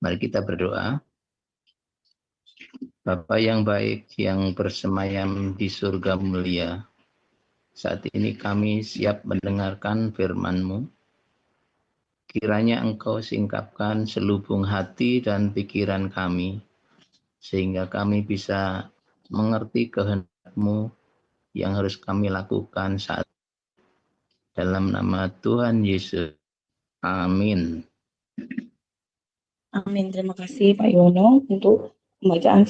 Mari kita berdoa. Bapa yang baik yang bersemayam di surga mulia, saat ini kami siap mendengarkan firman-Mu. Kiranya Engkau singkapkan selubung hati dan pikiran kami, sehingga kami bisa mengerti kehendak-Mu yang harus kami lakukan saat dalam nama Tuhan Yesus. Amin. Amin. Terima kasih Pak Yono untuk pembacaan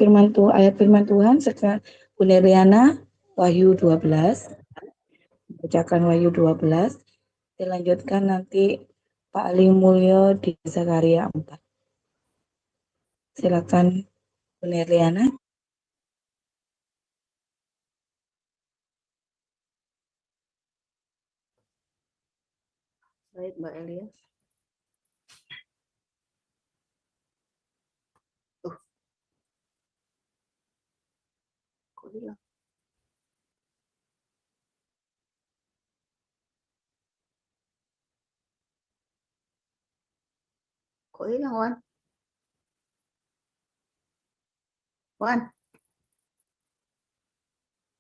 ayat firman Tuhan serta Bunda Riana Wahyu 12. Bacakan Wahyu 12. Dilanjutkan nanti Pak Ali Mulyo di Zakaria 4. Silakan Bunda Riana. Baik, Mbak Elia. Kok hilang? Kok hilang, Wan? Wan?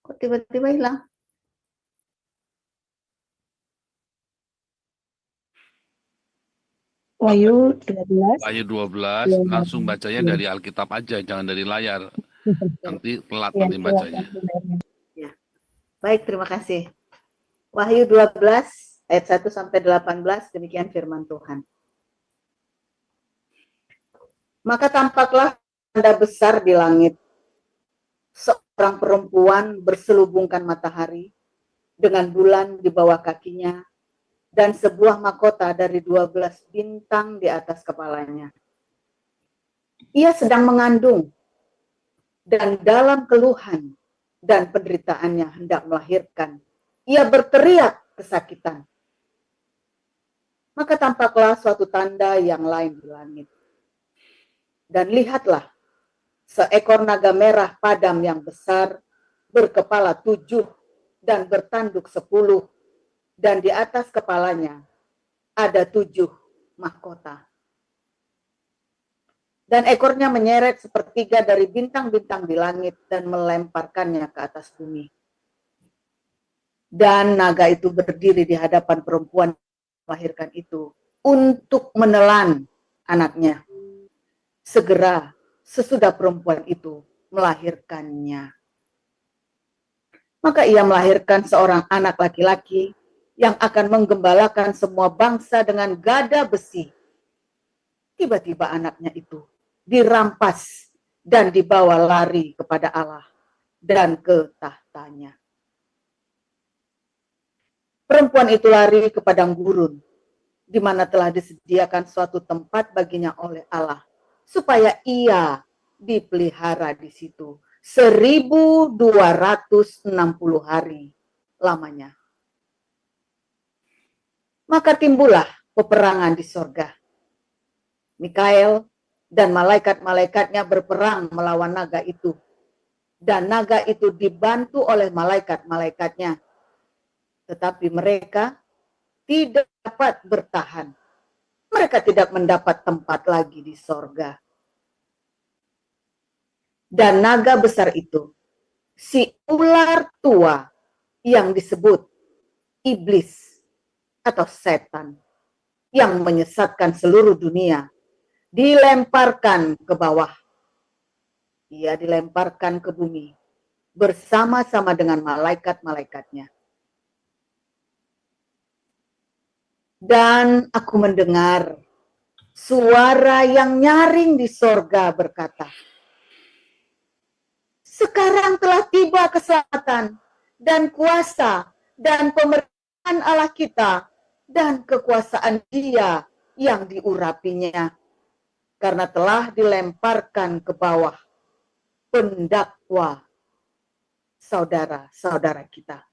Kok tiba-tiba hilang? Wahyu 12. Wahyu 12, langsung bacanya dari Alkitab aja, jangan dari layar. Nanti telat nanti bacanya. Ya. Baik, terima kasih. Wahyu 12 ayat 1 sampai 18, demikian firman Tuhan. Maka tampaklah tanda besar di langit. Seorang perempuan berselubungkan matahari dengan bulan di bawah kakinya dan sebuah mahkota dari 12 bintang di atas kepalanya. Ia sedang mengandung dan dalam keluhan dan penderitaannya hendak melahirkan. Ia berteriak kesakitan. Maka tampaklah suatu tanda yang lain di langit. Dan lihatlah, seekor naga merah padam yang besar, berkepala 7 dan bertanduk 10, dan di atas kepalanya ada 7 mahkota. Dan ekornya menyeret sepertiga dari bintang-bintang di langit dan melemparkannya ke atas bumi. Dan naga itu berdiri di hadapan perempuan yang melahirkan itu untuk menelan anaknya. Segera sesudah perempuan itu melahirkannya. Maka ia melahirkan seorang anak laki-laki yang akan menggembalakan semua bangsa dengan gada besi. Tiba-tiba anaknya itu dirampas dan dibawa lari kepada Allah dan ke tahtanya. Perempuan itu lari ke padang gurun, di mana telah disediakan suatu tempat baginya oleh Allah, supaya ia dipelihara di situ 1260 hari lamanya. Maka timbullah peperangan di sorga. Mikael dan malaikat-malaikatnya berperang melawan naga itu. Dan naga itu dibantu oleh malaikat-malaikatnya. Tetapi mereka tidak dapat bertahan. Mereka tidak mendapat tempat lagi di sorga. Dan naga besar itu, si ular tua yang disebut iblis atau setan, yang menyesatkan seluruh dunia, dilemparkan ke bawah. Ia dilemparkan ke bumi bersama-sama dengan malaikat-malaikatnya. Dan aku mendengar suara yang nyaring di sorga berkata, sekarang telah tiba keselamatan dan kuasa dan pemerintahan Allah kita dan kekuasaan Dia yang diurapinya, karena telah dilemparkan ke bawah pendakwa saudara-saudara kita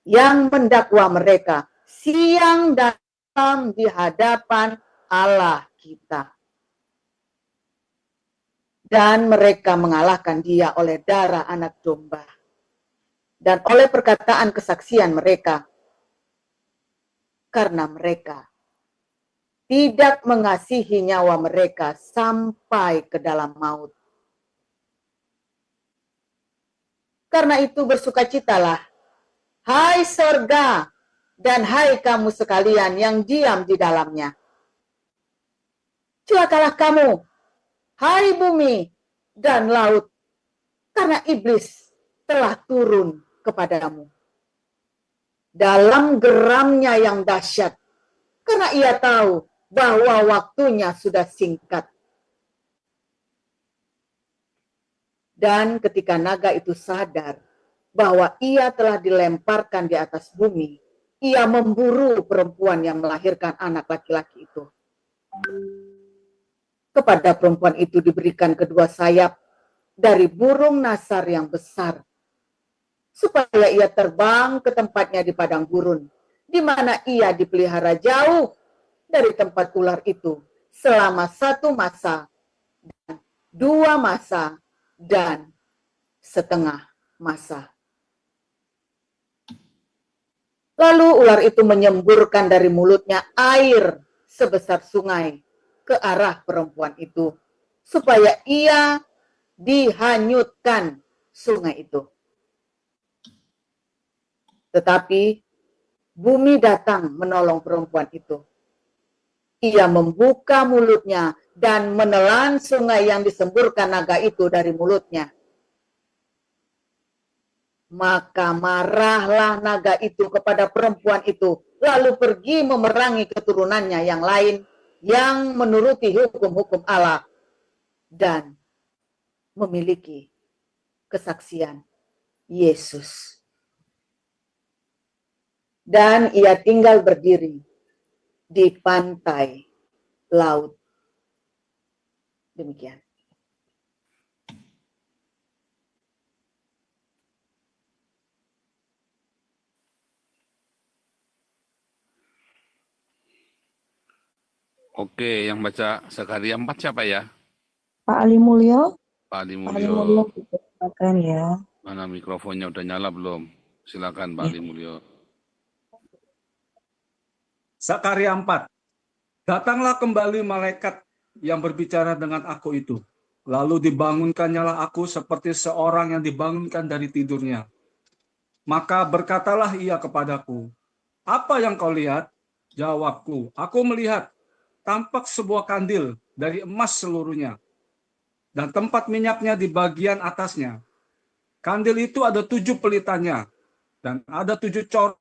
yang mendakwa mereka siang dan malam di hadapan Allah kita. Dan mereka mengalahkan Dia oleh darah anak domba dan oleh perkataan kesaksian mereka, karena mereka tidak mengasihi nyawa mereka sampai ke dalam maut. Karena itu bersukacitalah, hai sorga, dan hai kamu sekalian yang diam di dalamnya. Celakalah kamu, hai bumi dan laut, karena iblis telah turun kepadamu dalam geramnya yang dahsyat, karena ia tahu bahwa waktunya sudah singkat. Dan ketika naga itu sadar bahwa ia telah dilemparkan di atas bumi, ia memburu perempuan yang melahirkan anak laki-laki itu. Kepada perempuan itu diberikan kedua sayap dari burung nasar yang besar, supaya ia terbang ke tempatnya di padang gurun, di mana ia dipelihara jauh dari tempat ular itu selama 1 masa, dan 2 masa, dan setengah masa. Lalu ular itu menyemburkan dari mulutnya air sebesar sungai ke arah perempuan itu, supaya ia dihanyutkan sungai itu. Tetapi bumi datang menolong perempuan itu. Ia membuka mulutnya dan menelan sungai yang disemburkan naga itu dari mulutnya. Maka marahlah naga itu kepada perempuan itu, lalu pergi memerangi keturunannya yang lain yang menuruti hukum-hukum Allah dan memiliki kesaksian Yesus. Dan ia tinggal berdiri di pantai laut. Demikian. Oke, yang baca Zakaria 4 siapa ya? Pak Ali Mulyo. Pak Ali Pak Ali Mulyo, Mulyo. silakan ya. Mana mikrofonnya udah nyala belum? Silakan Pak Ali Mulyo. Zakaria 4. Datanglah kembali malaikat yang berbicara dengan aku itu. Lalu dibangunkannyalah aku seperti seorang yang dibangunkan dari tidurnya. Maka berkatalah ia kepadaku, apa yang kau lihat? Jawabku, aku melihat tampak sebuah kandil dari emas seluruhnya, dan tempat minyaknya di bagian atasnya. Kandil itu ada 7 pelitanya, dan ada 7 corok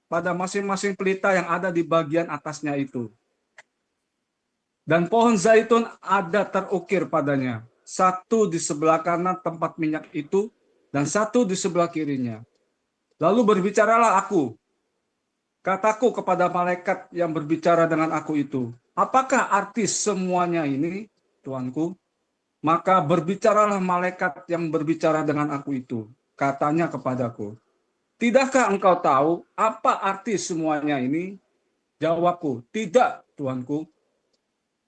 pada masing-masing pelita yang ada di bagian atasnya itu. Dan pohon zaitun ada terukir padanya, 1 di sebelah kanan tempat minyak itu, dan 1 di sebelah kirinya. Lalu berbicaralah aku, kataku kepada malaikat yang berbicara dengan aku itu, apakah arti semuanya ini, Tuanku? Maka berbicaralah malaikat yang berbicara dengan aku itu. Katanya kepadaku, tidakkah engkau tahu apa arti semuanya ini? Jawabku, tidak, Tuanku.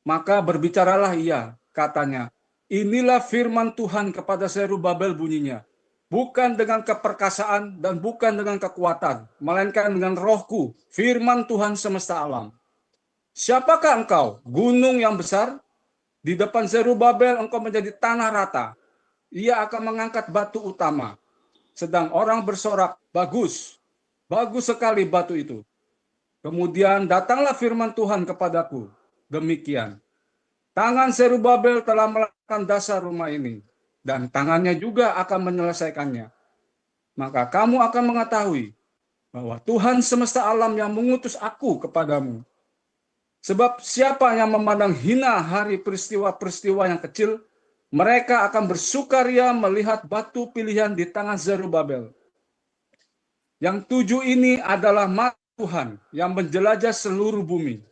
Maka berbicaralah ia, katanya, inilah firman Tuhan kepada Zerubabel bunyinya. Bukan dengan keperkasaan dan bukan dengan kekuatan, melainkan dengan rohku, firman Tuhan semesta alam. Siapakah engkau, gunung yang besar? Di depan Zerubabel engkau menjadi tanah rata. Ia akan mengangkat batu utama. Sedang orang bersorak, bagus, bagus sekali batu itu. Kemudian datanglah firman Tuhan kepadaku, demikian. Tangan Zerubabel telah meletakkan dasar rumah ini, dan tangannya juga akan menyelesaikannya. Maka kamu akan mengetahui bahwa Tuhan semesta alam yang mengutus aku kepadamu. Sebab siapa yang memandang hina hari peristiwa-peristiwa yang kecil, mereka akan bersukaria melihat batu pilihan di tangan Zerubabel. Yang 7 ini adalah mata Tuhan yang menjelajah seluruh bumi.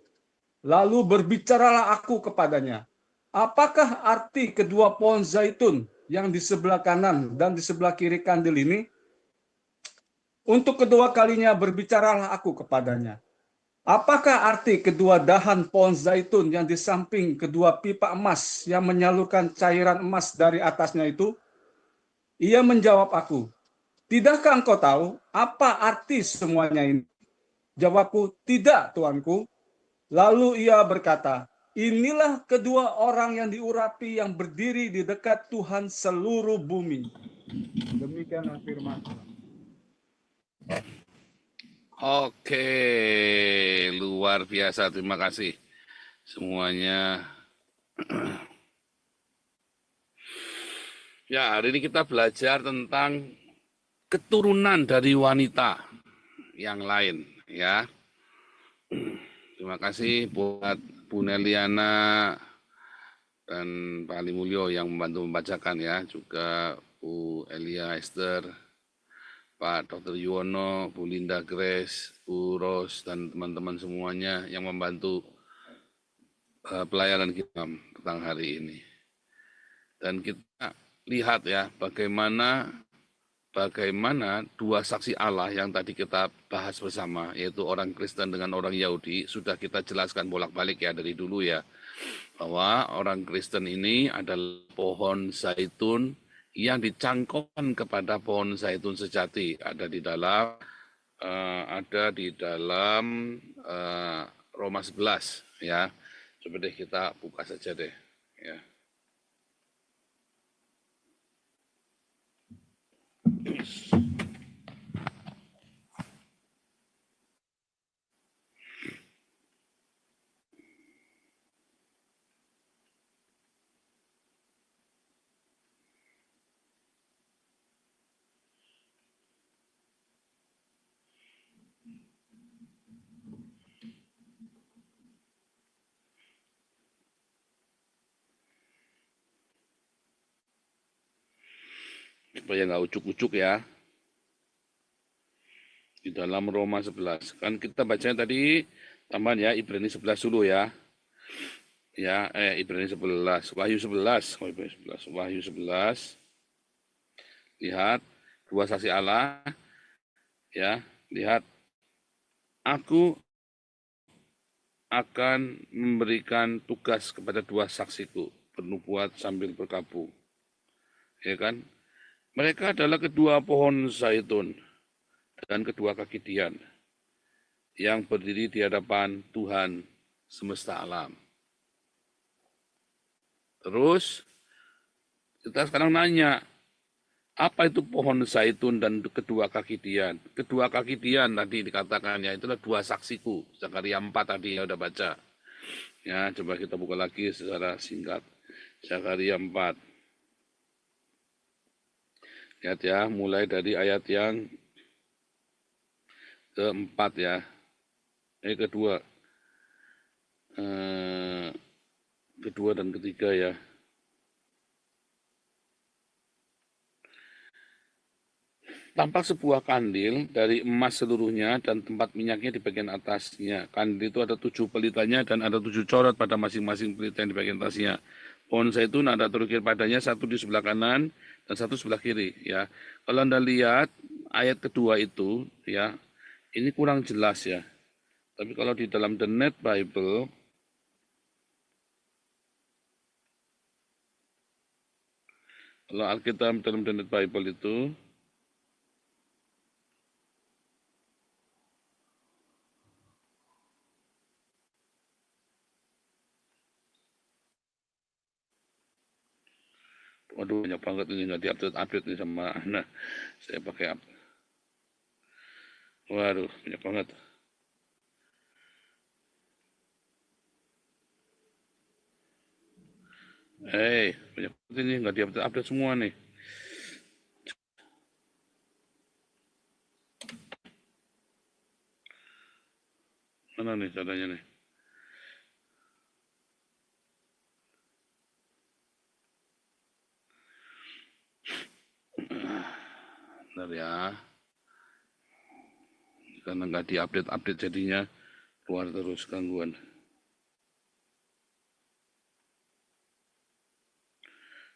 Lalu berbicaralah aku kepadanya, apakah arti kedua pohon zaitun yang di sebelah kanan dan di sebelah kiri kandil ini? Untuk kedua kalinya berbicaralah aku kepadanya, apakah arti kedua dahan pohon zaitun yang di samping kedua pipa emas yang menyalurkan cairan emas dari atasnya itu? Ia menjawab aku, tidakkah engkau tahu apa arti semuanya ini? Jawabku, tidak, Tuanku. Lalu ia berkata, inilah kedua orang yang diurapi yang berdiri di dekat Tuhan seluruh bumi. Demikianlah firman Tuhan. Oke, luar biasa. Terima kasih semuanya. Ya, hari ini kita belajar tentang keturunan dari wanita yang lain, ya. Terima kasih buat Bu Neliana dan Pak Ali Mulyo yang membantu membacakan, ya. Juga Bu Elia Esther, Pak Dr. Yuwono, Bu Linda Grace, Bu Ros, dan teman-teman semuanya yang membantu pelayanan kita tentang hari ini. Dan kita lihat ya bagaimana dua saksi Allah yang tadi kita bahas bersama, yaitu orang Kristen dengan orang Yahudi, sudah kita jelaskan bolak-balik ya dari dulu ya, bahwa orang Kristen ini adalah pohon zaitun yang dicangkokkan kepada pohon zaitun sejati, ada di dalam Roma 11 ya. Coba deh kita buka saja deh ya. Supaya nggak ucuk-ucuk ya. Di dalam Roma 11. Kan kita bacanya tadi tambahan ya, Ibrani 11 dulu ya. Ya, Ibrani 11, Wahyu 11, Wahyu 11. Lihat, dua saksi Allah. Ya, lihat. Aku akan memberikan tugas kepada dua saksiku, bernubuat sambil berkabung. Ya kan? Mereka adalah kedua pohon zaitun dan kedua kaki dian yang berdiri di hadapan Tuhan semesta alam. Terus kita sekarang nanya, apa itu pohon zaitun dan kedua kaki dian? Kedua kaki dian tadi dikatakan ya, itulah dua saksiku. Zakaria 4 tadi ya udah baca. Ya, coba kita buka lagi secara singkat. Zakaria 4. Lihat ya, mulai dari ayat yang keempat ya. Kedua. Kedua dan ketiga ya. Tampak sebuah kandil dari emas seluruhnya dan tempat minyaknya di bagian atasnya. Kandil itu ada 7 pelitanya dan ada 7 corot pada masing-masing pelita yang di bagian atasnya. Pohon zaitun ada terukir padanya, satu di sebelah kanan dan satu sebelah kiri. Ya, kalau Anda lihat ayat kedua itu, ya, ini kurang jelas ya. Tapi kalau di dalam The Net Bible, kalau Alkitab dalam The Net Bible itu, waduh banyak banget ini nggak diupdate nih sama Ana. Saya pakai apa? Waduh banyak banget. Banyak banget ini nggak diupdate semua nih. Mana nih caranya nih? Bentar ya. Karena nggak diupdate jadinya keluar terus gangguan.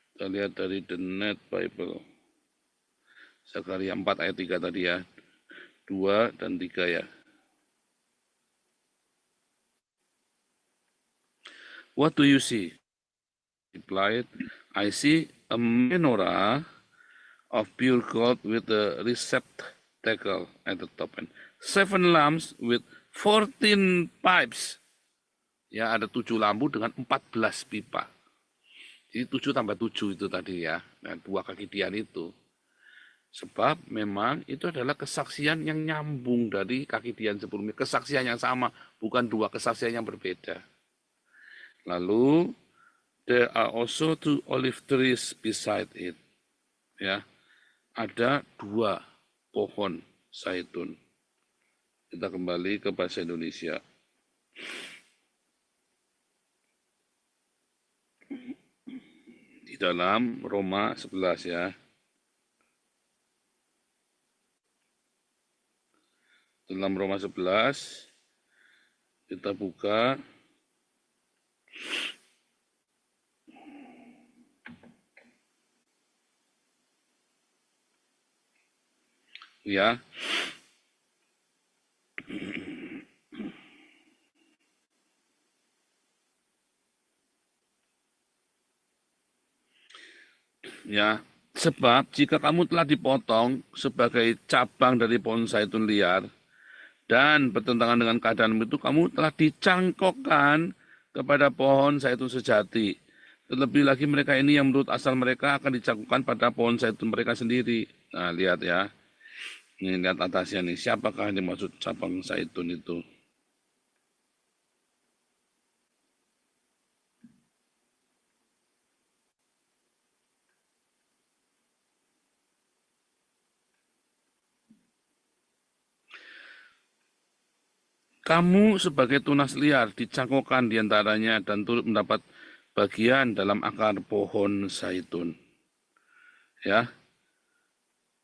Kita lihat dari The Net Bible. Zakaria 4 ayat 3 tadi ya. 2 dan 3 ya. What do you see? Replied, I see a menorah of pure gold with a receptacle at the top and 7 lamps with 14 pipes Ya, ada 7 lampu dengan 14 pipa. Jadi 7 tambah 7 itu tadi ya. Nah, 2 kakidian itu. Sebab memang itu adalah kesaksian yang nyambung dari kakidian sebelumnya. Kesaksian yang sama, bukan 2 kesaksian yang berbeda. Lalu, there are also 2 olive trees beside it. Ya, ada 2 pohon zaitun. Kita kembali ke bahasa Indonesia. Di dalam Roma 11 ya. Dalam Roma 11 kita buka ya. Ya, sebab jika kamu telah dipotong sebagai cabang dari pohon zaitun liar dan bertentangan dengan keadaanmu itu, kamu telah dicangkokkan kepada pohon zaitun sejati. Terlebih lagi mereka ini yang menurut asal mereka akan dicangkokkan pada pohon zaitun mereka sendiri. Nah, lihat ya. Ini lihat atasnya nih, siapakah yang dimaksud cabang zaitun itu? Kamu sebagai tunas liar dicangkokkan diantaranya dan turut mendapat bagian dalam akar pohon zaitun. Ya,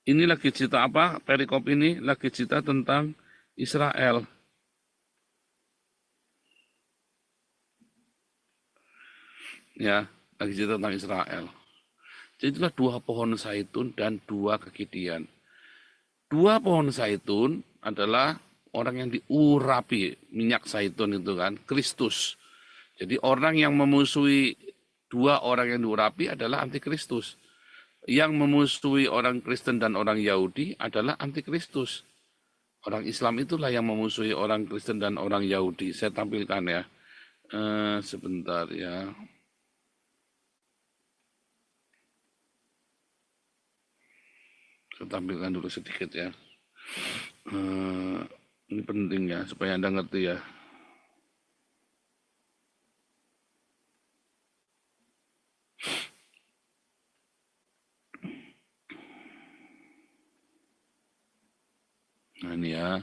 ini lagi cerita apa? Perikop ini lagi cerita tentang Israel. Ya, lagi cerita tentang Israel. Jadi itulah 2 pohon zaitun dan 2 kegidian. 2 pohon zaitun adalah orang yang diurapi minyak zaitun itu kan, Kristus. Jadi orang yang memusuhi 2 orang yang diurapi adalah antikristus. Yang memusuhi orang Kristen dan orang Yahudi adalah antikristus. Orang Islam itulah yang memusuhi orang Kristen dan orang Yahudi. Saya tampilkan ya. Sebentar ya. Saya tampilkan dulu sedikit ya. Ini penting ya, supaya Anda ngerti ya. Nah ini ya.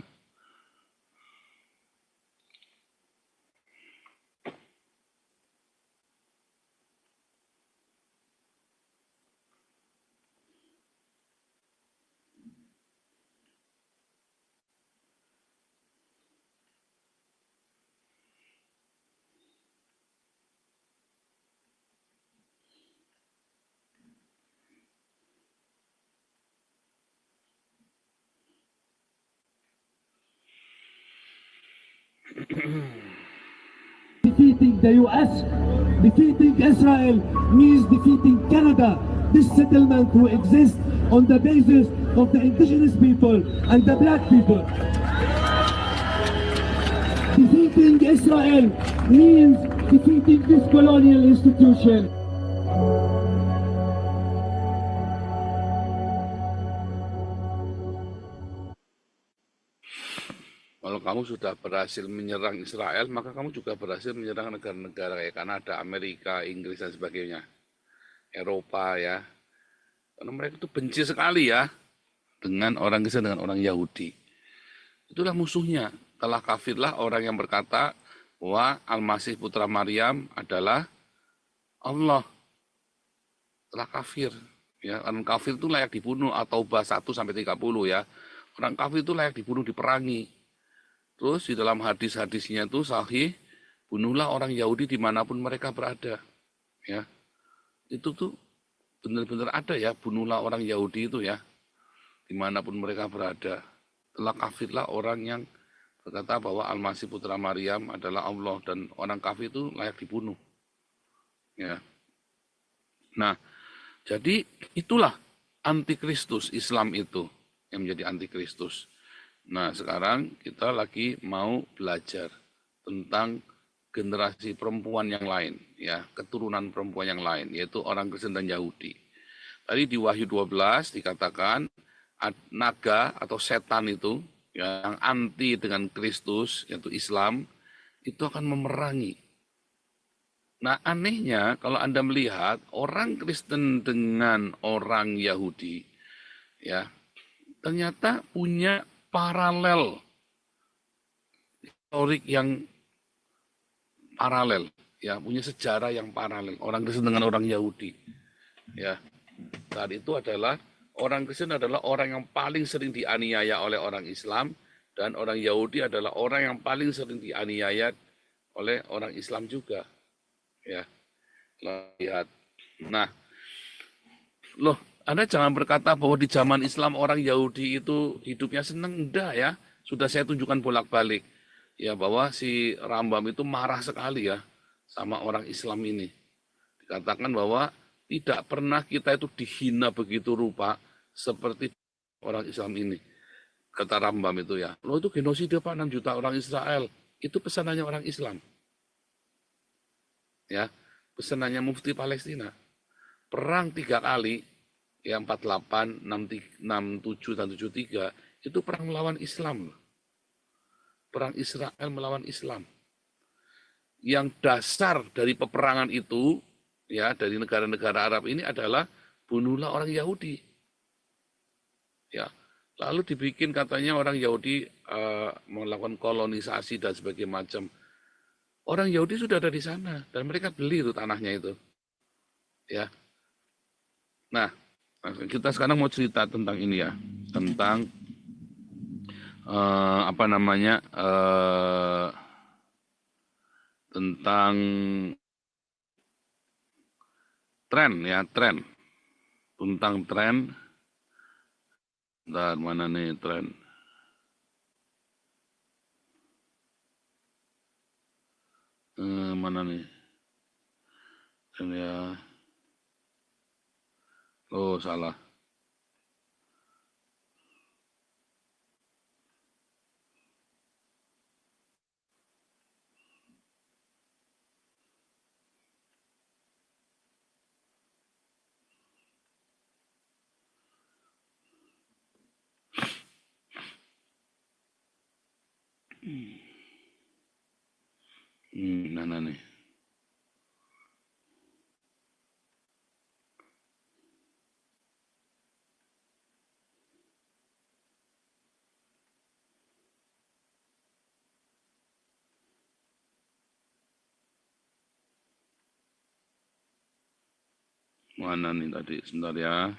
Defeating the US, defeating Israel means defeating Canada. This settlement will exist on the basis of the indigenous people and the black people. Defeating Israel means defeating this colonial institution. Kalau kamu sudah berhasil menyerang Israel, maka kamu juga berhasil menyerang negara-negara kayak Kanada, Amerika, Inggris, dan sebagainya. Eropa ya. Karena mereka itu benci sekali ya dengan orang Kristen, dengan orang Yahudi. Itulah musuhnya. Telah kafirlah orang yang berkata bahwa Al-Masih Putra Maryam adalah Allah. Telah kafir. Ya, orang kafir itu layak dibunuh, atau Taubah 1-30 ya. Orang kafir itu layak dibunuh, diperangi. Terus di dalam hadis-hadisnya itu sahih, bunuhlah orang Yahudi dimanapun mereka berada. Ya, itu tuh benar-benar ada ya, bunuhlah orang Yahudi itu ya, dimanapun mereka berada. Telah kafirlah orang yang berkata bahwa Al-Masih Putra Maryam adalah Allah, dan orang kafir itu layak dibunuh. Ya. Nah, jadi itulah antikristus Islam itu yang menjadi antikristus. Nah, sekarang kita lagi mau belajar tentang generasi perempuan yang lain, ya, keturunan perempuan yang lain, yaitu orang Kristen dan Yahudi. Tadi di Wahyu 12 dikatakan naga atau setan itu yang anti dengan Kristus, yaitu Islam, itu akan memerangi. Nah, anehnya kalau Anda melihat orang Kristen dengan orang Yahudi, ya, ternyata punya paralel historik yang paralel, ya, punya sejarah yang paralel. Orang Kristen dengan orang Yahudi, ya. Saat itu adalah orang Kristen adalah orang yang paling sering dianiaya oleh orang Islam, dan orang Yahudi adalah orang yang paling sering dianiaya oleh orang Islam juga, ya. Lihat. Nah, loh, Anda jangan berkata bahwa di zaman Islam orang Yahudi itu hidupnya senang, enggak ya. Sudah saya tunjukkan bolak-balik, ya, bahwa si Rambam itu marah sekali ya sama orang Islam ini. Dikatakan bahwa tidak pernah kita itu dihina begitu rupa seperti orang Islam ini. Kata Rambam itu ya, loh itu genosida Pak, 6 juta orang Israel. Itu pesanannya orang Islam. Ya, pesanannya Mufti Palestina. Perang 3 kali, ya 48, 67, dan 73, itu perang melawan Islam. Perang Israel melawan Islam. Yang dasar dari peperangan itu, ya, dari negara-negara Arab ini adalah bunuhlah orang Yahudi. Ya, lalu dibikin katanya orang Yahudi melakukan kolonisasi dan sebagainya macam. Orang Yahudi sudah ada di sana dan mereka beli itu tanahnya itu. Ya. Nah, kita sekarang mau cerita tentang ini ya, tentang tentang tren ya, tentang tren. Dan mana nih tren? Mana nih? Tren ya. Oh, salah. Mana nih? Mana nih tadi? Sebentar ya.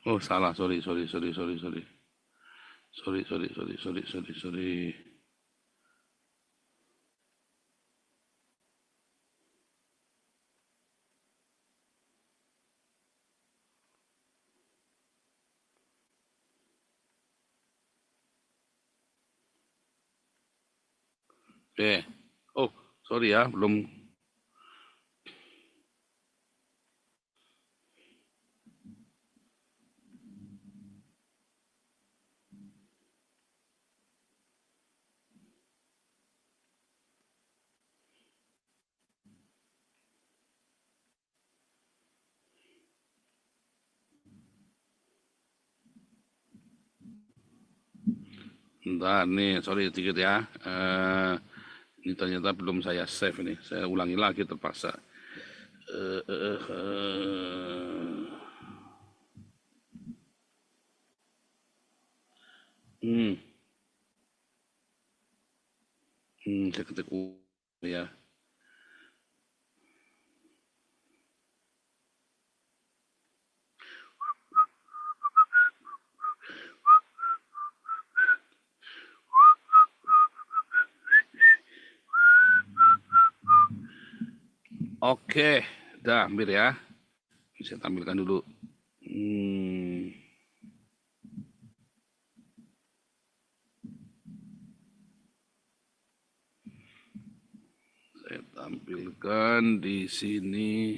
Oh, salah. Sorry. Sorry. Oh, sorry ya, belum. Bentar nih, sorry sedikit ya. Ini ternyata belum saya save nih. Saya ulangi lagi terpaksa. Saya ketik ya. Oke, udah hampir ya. Saya tampilkan dulu. Lutheran di sini,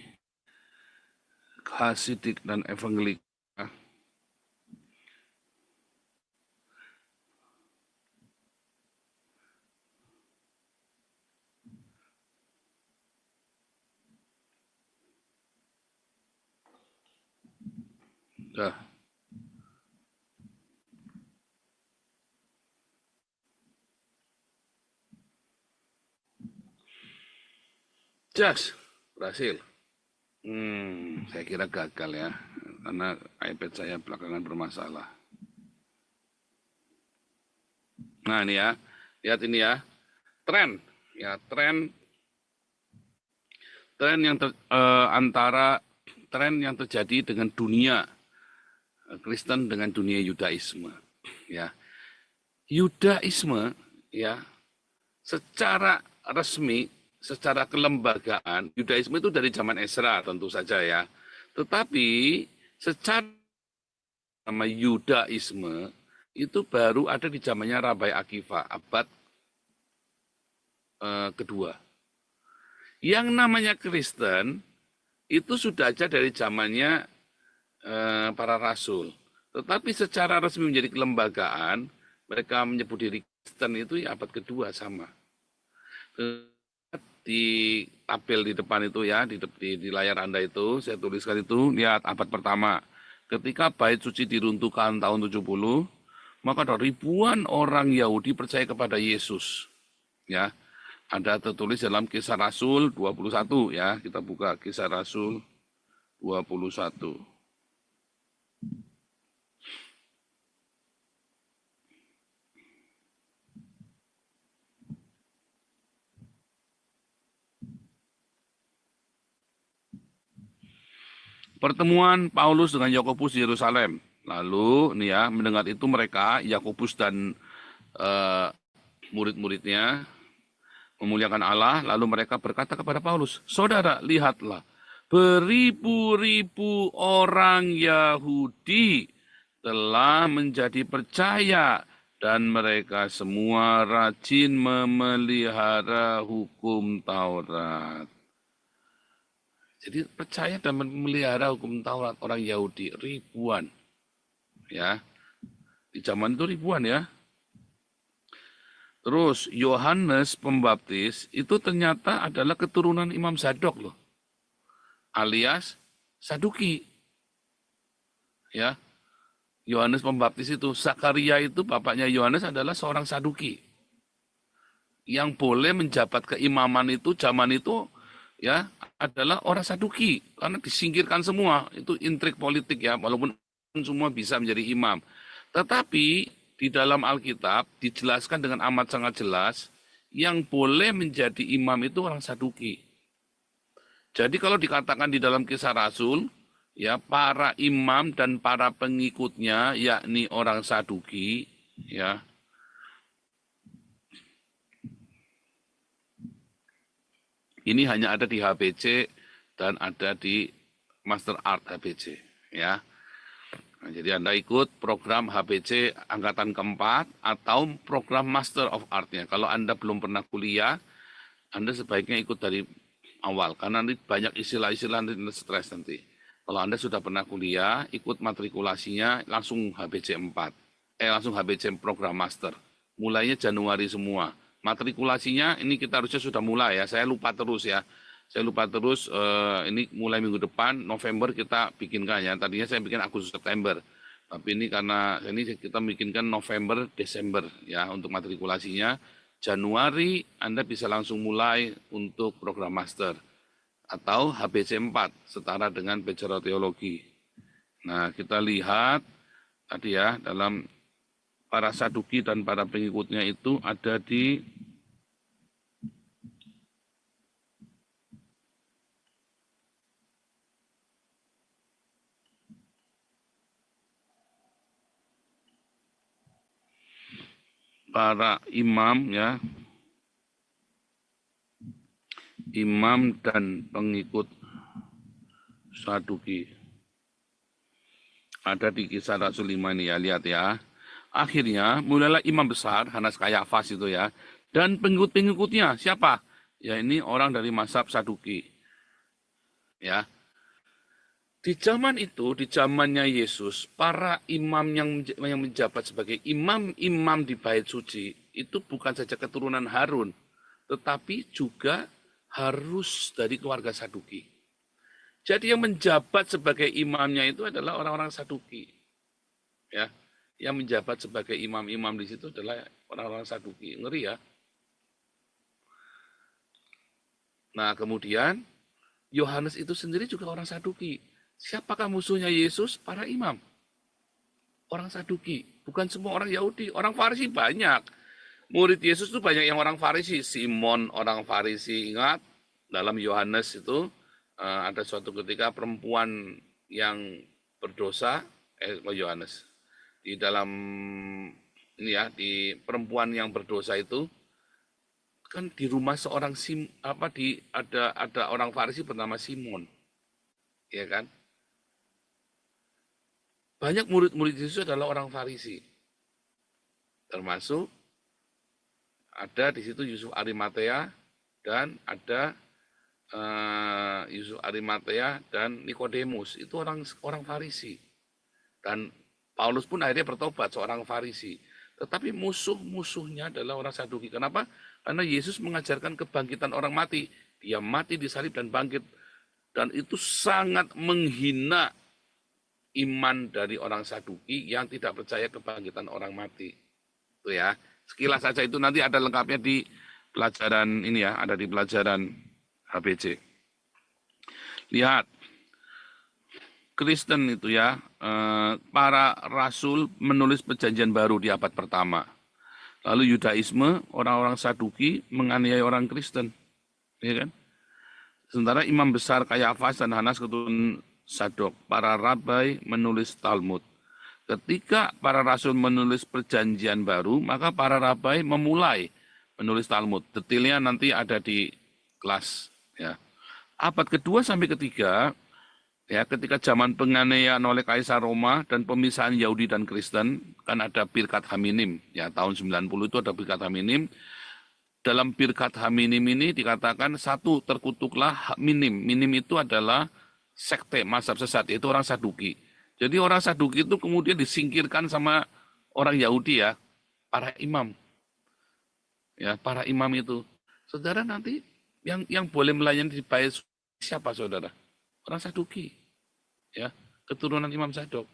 Hasidik dan Evangelik. Dah. Jas, berhasil. Saya kira gagal ya, karena iPad saya belakangan bermasalah. Nah ini ya, lihat ini ya, tren yang antara tren yang terjadi dengan dunia Kristen dengan dunia Yudaisme. Ya, Yudaisme ya, secara resmi, secara kelembagaan, Yudaisme itu dari zaman Ezra tentu saja ya. Tetapi secara nama Yudaisme itu baru ada di zamannya Rabai Akiva, abad kedua. Yang namanya Kristen itu sudah ada dari zamannya para rasul. Tetapi secara resmi menjadi kelembagaan, mereka menyebut diri Kristen itu ya abad kedua sama. Di tabel di depan itu ya, di layar Anda itu, saya tuliskan itu, lihat abad pertama. Ketika bait suci diruntuhkan tahun 70, maka ada ribuan orang Yahudi percaya kepada Yesus. Ya, ada tertulis dalam Kisah Rasul 21 ya, kita buka Kisah Rasul 21. Pertemuan Paulus dengan Yakobus di Yerusalem. Lalu, nih ya, mendengar itu mereka, Yakobus dan murid-muridnya, memuliakan Allah. Lalu mereka berkata kepada Paulus, "Saudara, lihatlah, beribu-ribu orang Yahudi telah menjadi percaya dan mereka semua rajin memelihara hukum Taurat." Jadi percaya dan memelihara hukum Taurat orang Yahudi ribuan. Ya. Di zaman itu ribuan ya. Terus Yohanes Pembaptis itu ternyata adalah keturunan Imam Zadok loh. Alias Saduki. Ya. Yohanes Pembaptis itu, Zakaria itu bapaknya Yohanes adalah seorang Saduki. Yang boleh menjabat keimaman itu zaman itu ya adalah orang Saduki, karena disingkirkan semua. Itu intrik politik ya, walaupun semua bisa menjadi imam. Tetapi di dalam Alkitab dijelaskan dengan amat sangat jelas, yang boleh menjadi imam itu orang Saduki. Jadi kalau dikatakan di dalam Kisah Rasul, ya para imam dan para pengikutnya, yakni orang Saduki, ya, ini hanya ada di HBC dan ada di Master Art HBC, ya. Nah, jadi Anda ikut program HBC angkatan keempat atau program Master of Art-nya. Kalau Anda belum pernah kuliah, Anda sebaiknya ikut dari awal, karena nanti banyak istilah-istilah nanti stres nanti. Kalau Anda sudah pernah kuliah, ikut matrikulasinya langsung HBC 4, langsung HBC program Master. Mulainya Januari semua. Matrikulasinya ini kita harusnya sudah mulai ya, saya lupa terus ya. Saya lupa terus, ini mulai minggu depan, November kita bikinkan ya. Tadinya saya bikin Agustus September. Tapi ini karena ini kita bikinkan November, Desember ya untuk matrikulasinya. Januari Anda bisa langsung mulai untuk program master. Atau HBC 4, setara dengan Bachelor Teologi. Nah kita lihat tadi ya, dalam para Saduki dan para pengikutnya itu ada di para imam ya, imam dan pengikut Saduki. Ada di Kisah Rasul 5 ini ya, lihat ya. Akhirnya mulailah imam besar, Hanas Kayafas itu ya, dan pengikut-pengikutnya siapa? Ya ini orang dari mazhab Saduki. Ya. Di zaman itu, di zamannya Yesus, para imam yang menjabat sebagai imam-imam di Bait Suci itu bukan saja keturunan Harun, tetapi juga harus dari keluarga Saduki. Jadi yang menjabat sebagai imamnya itu adalah orang-orang Saduki. Ya, yang menjabat sebagai imam-imam di situ adalah orang-orang Saduki. Ngeri ya. Nah, kemudian Yohanes itu sendiri juga orang Saduki. Siapakah musuhnya Yesus? Para imam. Orang Saduki. Bukan semua orang Yahudi. Orang Farisi banyak. Murid Yesus itu banyak yang orang Farisi. Simon orang Farisi. Ingat, dalam Yohanes itu ada suatu ketika perempuan yang berdosa, Yohanes. Di dalam ini ya, di perempuan yang berdosa itu, kan di rumah seorang ada orang Farisi bernama Simon. Ya kan? Banyak murid-murid Yesus adalah orang Farisi. Termasuk ada di situ Yusuf Arimatea dan ada Yusuf Arimatea dan Nikodemus. Itu orang Farisi. Dan Paulus pun akhirnya bertobat, seorang Farisi. Tetapi musuh-musuhnya adalah orang Saduki. Kenapa? Karena Yesus mengajarkan kebangkitan orang mati. Dia mati, disalib, dan bangkit. Dan itu sangat menghina iman dari orang Saduki yang tidak percaya kebangkitan orang mati. Itu ya. Sekilas saja itu nanti ada lengkapnya di pelajaran ini ya, ada di pelajaran HBC. Lihat, Kristen itu ya, para rasul menulis perjanjian baru di abad pertama. Lalu Yudaisme, orang-orang Saduki menganiaya orang Kristen. Ya kan? Sementara imam besar Kayafas dan Hanas keturunan Sadok, para rabai menulis Talmud. Ketika para rasul menulis perjanjian baru, maka para rabai memulai menulis Talmud. Detailnya nanti ada di kelas. Ya. Abad kedua sampai ketiga, ya, ketika zaman penganiayaan oleh Kaisar Roma dan pemisahan Yahudi dan Kristen, kan ada Birkat Haminim. Ya, tahun 90 itu ada Birkat Haminim. Dalam Birkat Haminim ini dikatakan satu, terkutuklah minim. Minim itu adalah sekte mazhab sesat, yaitu orang Saduki. Jadi orang Saduki itu kemudian disingkirkan sama orang Yahudi ya, para imam. Ya, para imam itu. Saudara nanti yang boleh melayani di Bait siapa saudara? Orang Saduki. Ya, keturunan Imam Sadok.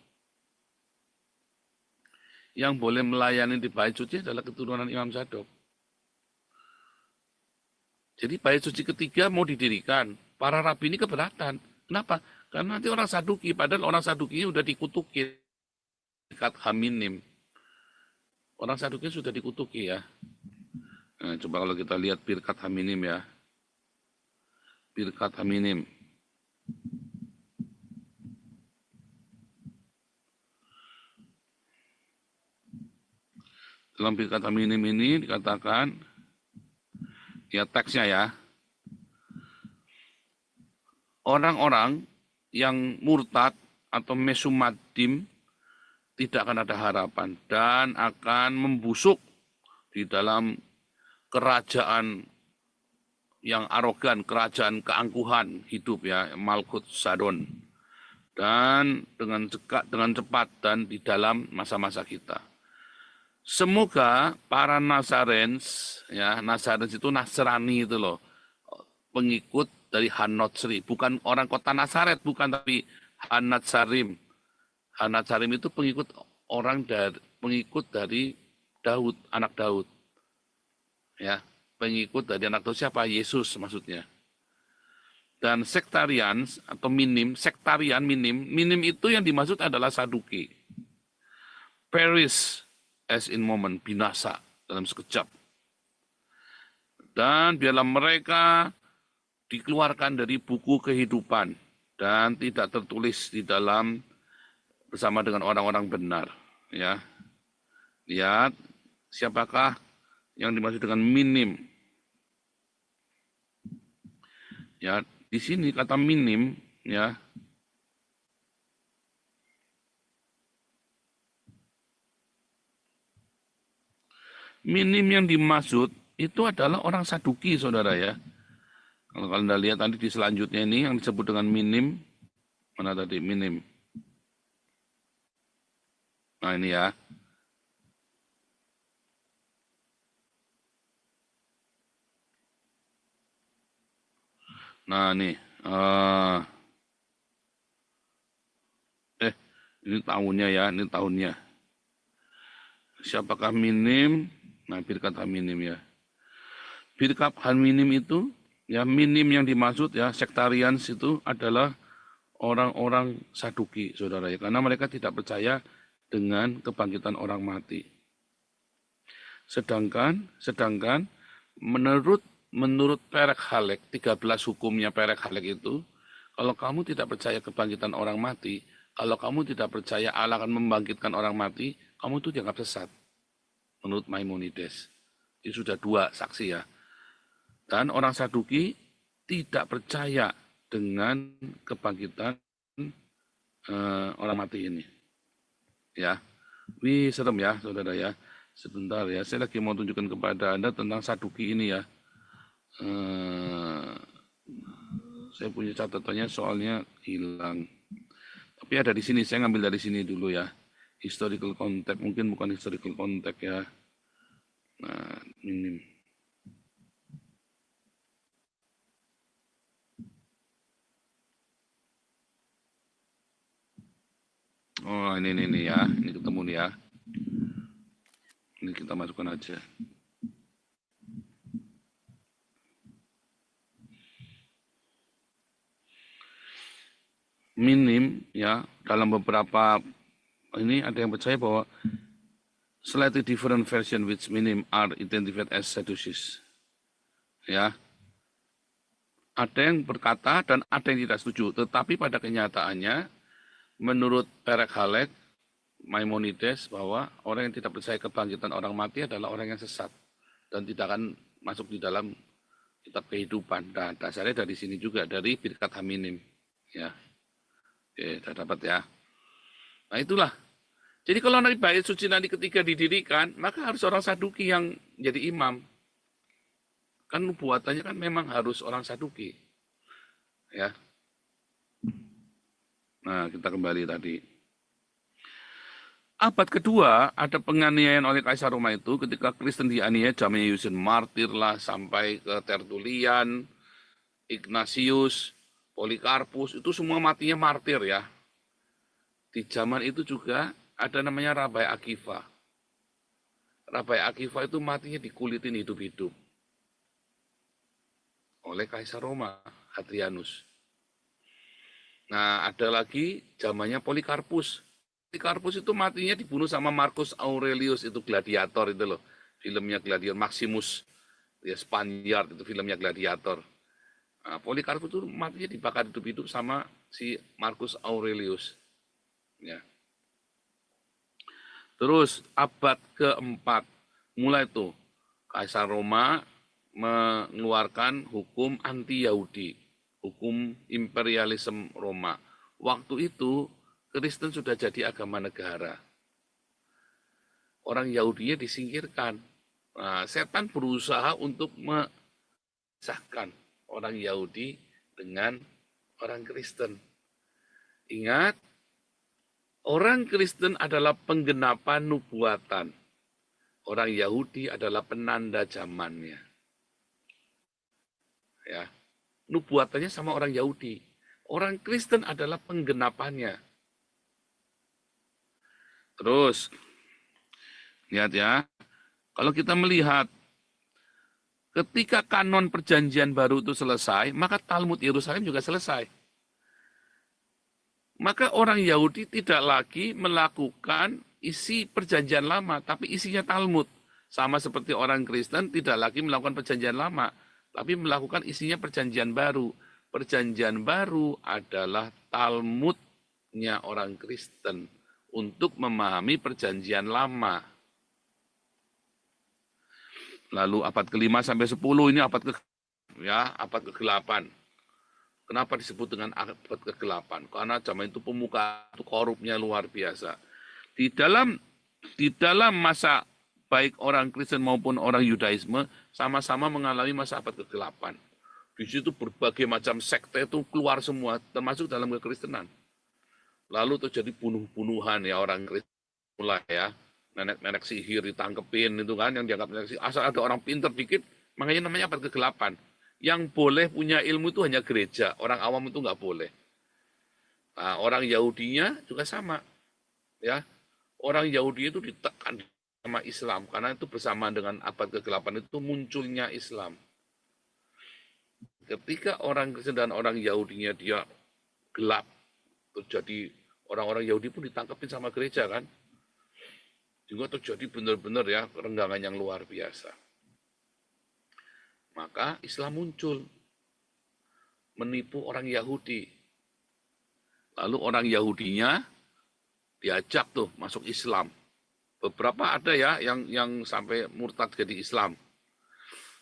Yang boleh melayani di Bait Suci adalah keturunan Imam Sadok. Jadi Bait Suci ketiga mau didirikan, para rabi ini keberatan. Kenapa? Karena nanti orang Saduki, padahal orang Saduki sudah dikutuki. Birkat Haminim. Orang Saduki sudah dikutuki ya. Nah, coba kalau kita lihat Birkat Haminim ya. Birkat Haminim. Dalam Birkat Haminim ini dikatakan, ya teksnya ya, orang-orang yang murtad atau mesumadim tidak akan ada harapan dan akan membusuk di dalam kerajaan yang arogan, kerajaan keangkuhan hidup ya, Malkut Sadon. Dan dengan cepat dan di dalam masa-masa kita. Semoga para Nasarens, ya Nasarens itu Nasrani itu loh, pengikut dari Hanotsri, bukan orang kota Nasaret, bukan, tapi Hanatsarim. Hanatsarim itu pengikut dari Daud, anak Daud. Ya, pengikut dari anak Daud siapa? Yesus maksudnya. Dan sektarian atau sektarian minim itu yang dimaksud adalah Saduki. Perish as in moment, binasa dalam sekejap. Dan biarlah mereka dikeluarkan dari buku kehidupan dan tidak tertulis di dalam bersama dengan orang-orang benar. Ya, lihat siapakah yang dimaksud dengan minim. Ya, di sini kata minim, ya. Minim yang dimaksud itu adalah orang Saduki, saudara ya. Kalau Anda lihat tadi di selanjutnya ini yang disebut dengan minim, mana tadi minim? Nah ini ya. Nah nih, ini tahunnya ya, ini tahunnya. Siapakah minim? Nah, birkat minim ya. Birkat minim itu, ya minim yang dimaksud ya, sektarians itu adalah orang-orang Saduki, saudara ya. Karena mereka tidak percaya dengan kebangkitan orang mati. Sedangkan menurut Perek Halek, 13 hukumnya Perek Halek itu, kalau kamu tidak percaya kebangkitan orang mati, kalau kamu tidak percaya Allah akan membangkitkan orang mati, kamu itu dianggap sesat. Menurut Maimonides. Itu sudah 2 saksi ya. Dan orang Saduki tidak percaya dengan kebangkitan orang mati ini. Ya. Wih, serem ya, saudara ya. Sebentar ya, saya lagi mau tunjukkan kepada Anda tentang Saduki ini ya. Saya punya catatannya soalnya hilang. Tapi ada di sini, saya ngambil dari sini dulu ya. Historical context, mungkin bukan historical context ya. Nah, minim. Oh, ini ya. Ini ketemu nih ya. Ini kita masukkan aja. Minim ya, dalam beberapa ini ada yang percaya bahwa slightly different version which minim are identified as Sadducees. Ya. Ada yang berkata dan ada yang tidak setuju, tetapi pada kenyataannya menurut Perek Halek, Maimonides, bahwa orang yang tidak percaya kebangkitan orang mati adalah orang yang sesat dan tidak akan masuk di dalam kitab kehidupan. Dan dasarnya dari sini juga, dari Birkat Haminim. Ya. Oke, sudah dapat ya. Nah itulah. Jadi kalau nanti bait suci nanti ketika didirikan, maka harus orang Saduki yang jadi imam. Kan nubuatannya kan memang harus orang Saduki. Ya. Nah, kita kembali tadi. Abad kedua ada penganiayaan oleh Kaisar Roma itu ketika Kristen dianiaya, zamannya Yusin Martir lah sampai ke Tertullian, Ignatius, Polikarpus, itu semua matinya martir ya. Di zaman itu juga ada namanya Rabai Akiva. Rabai Akiva itu matinya dikulitin hidup-hidup oleh Kaisar Roma, Hadrianus. Nah, ada lagi zamannya Polikarpus. Polikarpus itu matinya dibunuh sama Marcus Aurelius, itu gladiator itu loh. Filmnya Gladiator, Maximus, ya Spaniard, itu filmnya Gladiator. Nah, Polikarpus itu matinya dibakar hidup-hidup sama si Marcus Aurelius. Ya. Terus abad keempat, mulai tuh Kaisar Roma mengeluarkan hukum anti-Yahudi, hukum imperialisme Roma. Waktu itu Kristen sudah jadi agama negara. Orang Yahudinya disingkirkan. Nah, setan berusaha untuk memisahkan orang Yahudi dengan orang Kristen. Ingat, orang Kristen adalah penggenapan nubuatan. Orang Yahudi adalah penanda zamannya. Ya, nubuatannya sama orang Yahudi. Orang Kristen adalah penggenapannya. Terus, lihat ya, kalau kita melihat ketika kanon perjanjian baru itu selesai, maka Talmud Yerusalem juga selesai. Maka orang Yahudi tidak lagi melakukan isi perjanjian lama, tapi isinya Talmud. Sama seperti orang Kristen tidak lagi melakukan perjanjian lama, tapi melakukan isinya perjanjian baru. Perjanjian baru adalah Talmudnya orang Kristen untuk memahami perjanjian lama. Lalu abad ke-5 sampai 10 ini abad ke-8. Kenapa disebut dengan abad ke-8? Karena zaman itu pemuka itu korupnya luar biasa. Di dalam masa baik orang Kristen maupun orang Yudaisme sama-sama mengalami masa abad ke-8. Di situ berbagai macam sekte itu keluar semua, termasuk dalam kekristenan. Lalu terjadi bunuh-bunuhan ya orang Kristen mulai ya, nenek-nenek sihir ditangkepin itu kan, yang dianggap nenek sihir. Asal ada orang pinter dikit, makanya namanya abad ke-8. Yang boleh punya ilmu itu hanya gereja, orang awam itu nggak boleh. Nah, orang Yahudinya juga sama, ya. Orang Yahudi itu ditekan sama Islam, karena itu bersamaan dengan abad ke-8 itu munculnya Islam. Ketika orang Kristen dan orang Yahudinya dia gelap, terjadi orang-orang Yahudi pun ditangkapin sama gereja kan. Juga terjadi benar-benar ya kerenggangan yang luar biasa. Maka Islam muncul, menipu orang Yahudi. Lalu orang Yahudinya diajak tuh masuk Islam. Beberapa ada ya yang sampai murtad jadi Islam.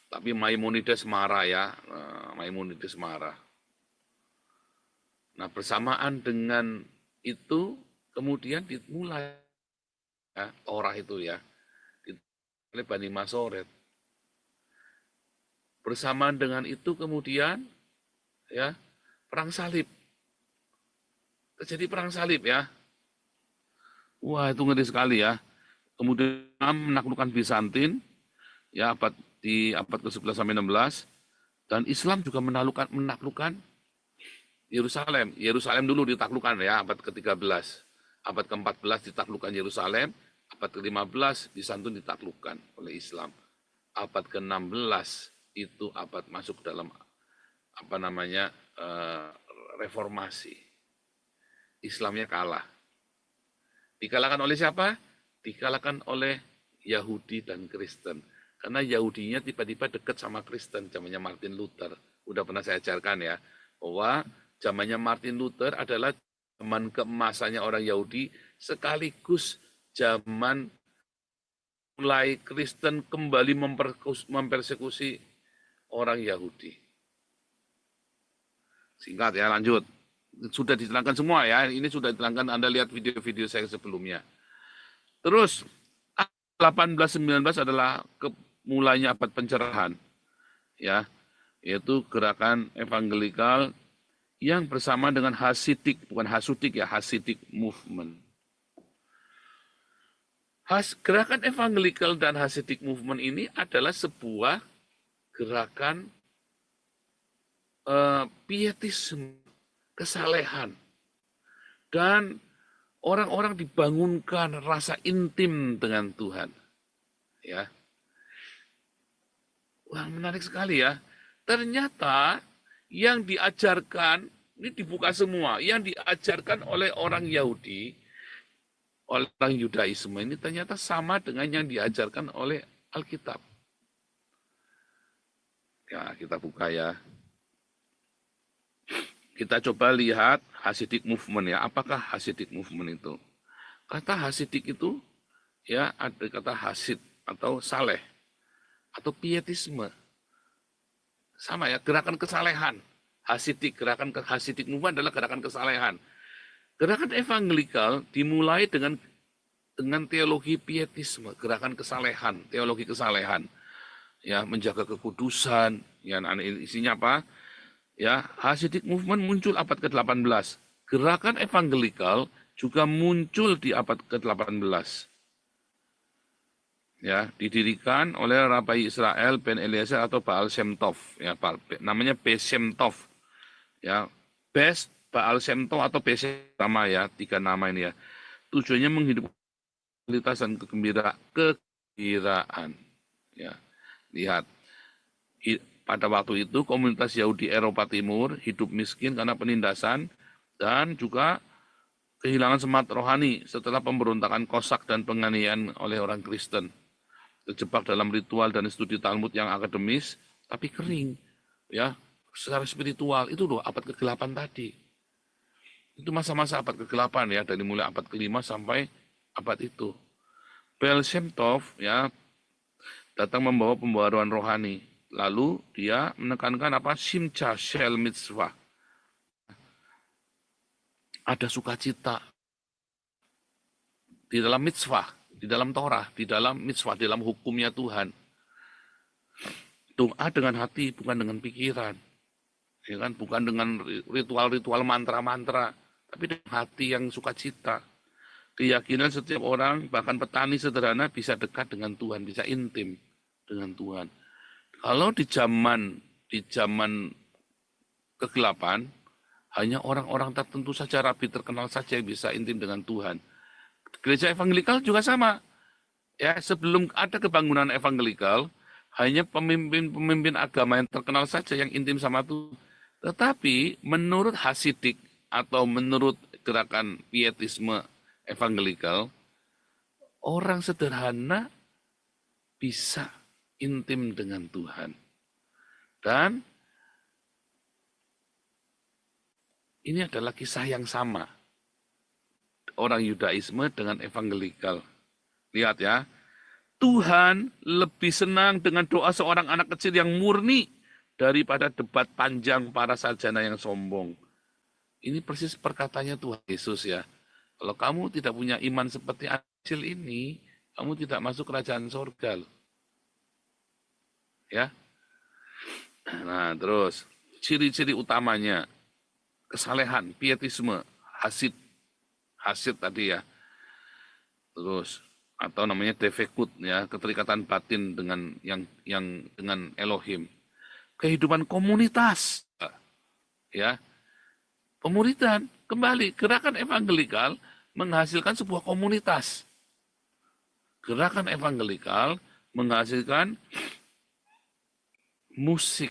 Tapi Maimonides marah ya, Maimonides marah. Nah bersamaan dengan itu kemudian dimulai ya, Torah itu ya, oleh Bani Masoret. Bersamaan dengan itu kemudian ya perang salib. Terjadi perang salib ya. Wah itu ngeri sekali ya. Kemudian menaklukkan Bizantin ya di abad ke-11 sampai 16, dan Islam juga menaklukkan Yerusalem. Yerusalem dulu ditaklukkan ya abad ke-13. Abad ke-14 ditaklukkan Yerusalem, abad ke-15 Bizantin ditaklukkan oleh Islam. Abad ke-16 itu abad masuk dalam reformasi. Islamnya kalah. Dikalahkan oleh siapa? Dikalahkan oleh Yahudi dan Kristen. Karena Yahudinya tiba-tiba dekat sama Kristen, zamannya Martin Luther. Udah pernah saya ajarkan ya, bahwa zamannya Martin Luther adalah zaman keemasannya orang Yahudi, sekaligus zaman mulai Kristen kembali mempersekusi orang Yahudi. Singkat ya, lanjut. Sudah diterangkan semua ya, ini sudah diterangkan, Anda lihat video-video saya sebelumnya. Terus, 1819 adalah mulainya abad pencerahan, ya, yaitu gerakan evangelikal yang bersama dengan Hasidic, bukan Hasudik ya, Hasidic movement. Gerakan evangelikal dan Hasidic movement ini adalah sebuah gerakan pietisme, kesalehan, dan orang-orang dibangunkan rasa intim dengan Tuhan, ya. Wah, menarik sekali ya. Ternyata yang diajarkan, ini dibuka semua, yang diajarkan oleh orang Yahudi, oleh orang Yudaisme ini ternyata sama dengan yang diajarkan oleh Alkitab. Ya, kita buka ya. Kita coba lihat Hasidic movement ya. Apakah Hasidic movement itu? Kata Hasidic itu ya ada kata Hasid atau saleh atau pietisme. Sama ya, gerakan kesalehan. Hasidic, gerakan Hasidic movement adalah gerakan kesalehan. Gerakan evangelikal dimulai dengan teologi pietisme, gerakan kesalehan, teologi kesalehan. Ya, menjaga kekudusan, ya isinya apa? Ya, Hasidic movement muncul abad ke-18. Gerakan evangelikal juga muncul di abad ke-18. Ya, didirikan oleh Rabai Israel Ben Eliezer atau Baal Shem Tov, ya, namanya Bes Shem Tov. Ya, Bes, Baal Shem Tov atau Bes sama ya, 3 nama ini ya. Tujuannya menghidupkan kualitas dan kegembiraan. Ya, lihat. Pada waktu itu komunitas Yahudi Eropa Timur hidup miskin karena penindasan dan juga kehilangan semangat rohani setelah pemberontakan Kosak dan penganiayaan oleh orang Kristen. Terjebak dalam ritual dan studi Talmud yang akademis, tapi kering, ya, secara spiritual. Itu loh abad ke-8 tadi. Itu masa-masa abad ke-8 ya, dari mulai abad ke-5 sampai abad itu. Baal Shem Tov ya datang membawa pembaharuan rohani. Lalu dia menekankan apa? Simcha Shel Mitzvah. Ada sukacita di dalam mitzvah, di dalam Torah, di dalam mitzvah, di dalam hukumnya Tuhan. Doa dengan hati, bukan dengan pikiran. ya kan, bukan dengan ritual-ritual mantra-mantra, tapi dengan hati yang sukacita. Keyakinan setiap orang, bahkan petani sederhana bisa dekat dengan Tuhan, bisa intim dengan Tuhan. Kalau di zaman kegelapan, hanya orang-orang tertentu saja, rabi terkenal saja yang bisa intim dengan Tuhan. Gereja evangelikal juga sama. Ya, sebelum ada kebangunan evangelikal, hanya pemimpin-pemimpin agama yang terkenal saja yang intim sama Tuhan. Tetapi menurut Hasidik atau menurut gerakan pietisme evangelikal, orang sederhana bisa intim dengan Tuhan. Dan ini adalah kisah yang sama. Orang Yudaisme dengan evangelikal. Lihat ya, Tuhan lebih senang dengan doa seorang anak kecil yang murni daripada debat panjang para sarjana yang sombong. Ini persis perkataannya Tuhan Yesus ya. Kalau kamu tidak punya iman seperti anak kecil ini, kamu tidak masuk kerajaan surga. Ya. Nah, terus ciri-ciri utamanya kesalehan, pietisme, hasid tadi ya. Terus atau namanya defekut ya, keterikatan batin dengan yang dengan Elohim. Kehidupan komunitas ya. Pemuridan, kembali gerakan evangelikal menghasilkan sebuah komunitas. Gerakan evangelikal menghasilkan musik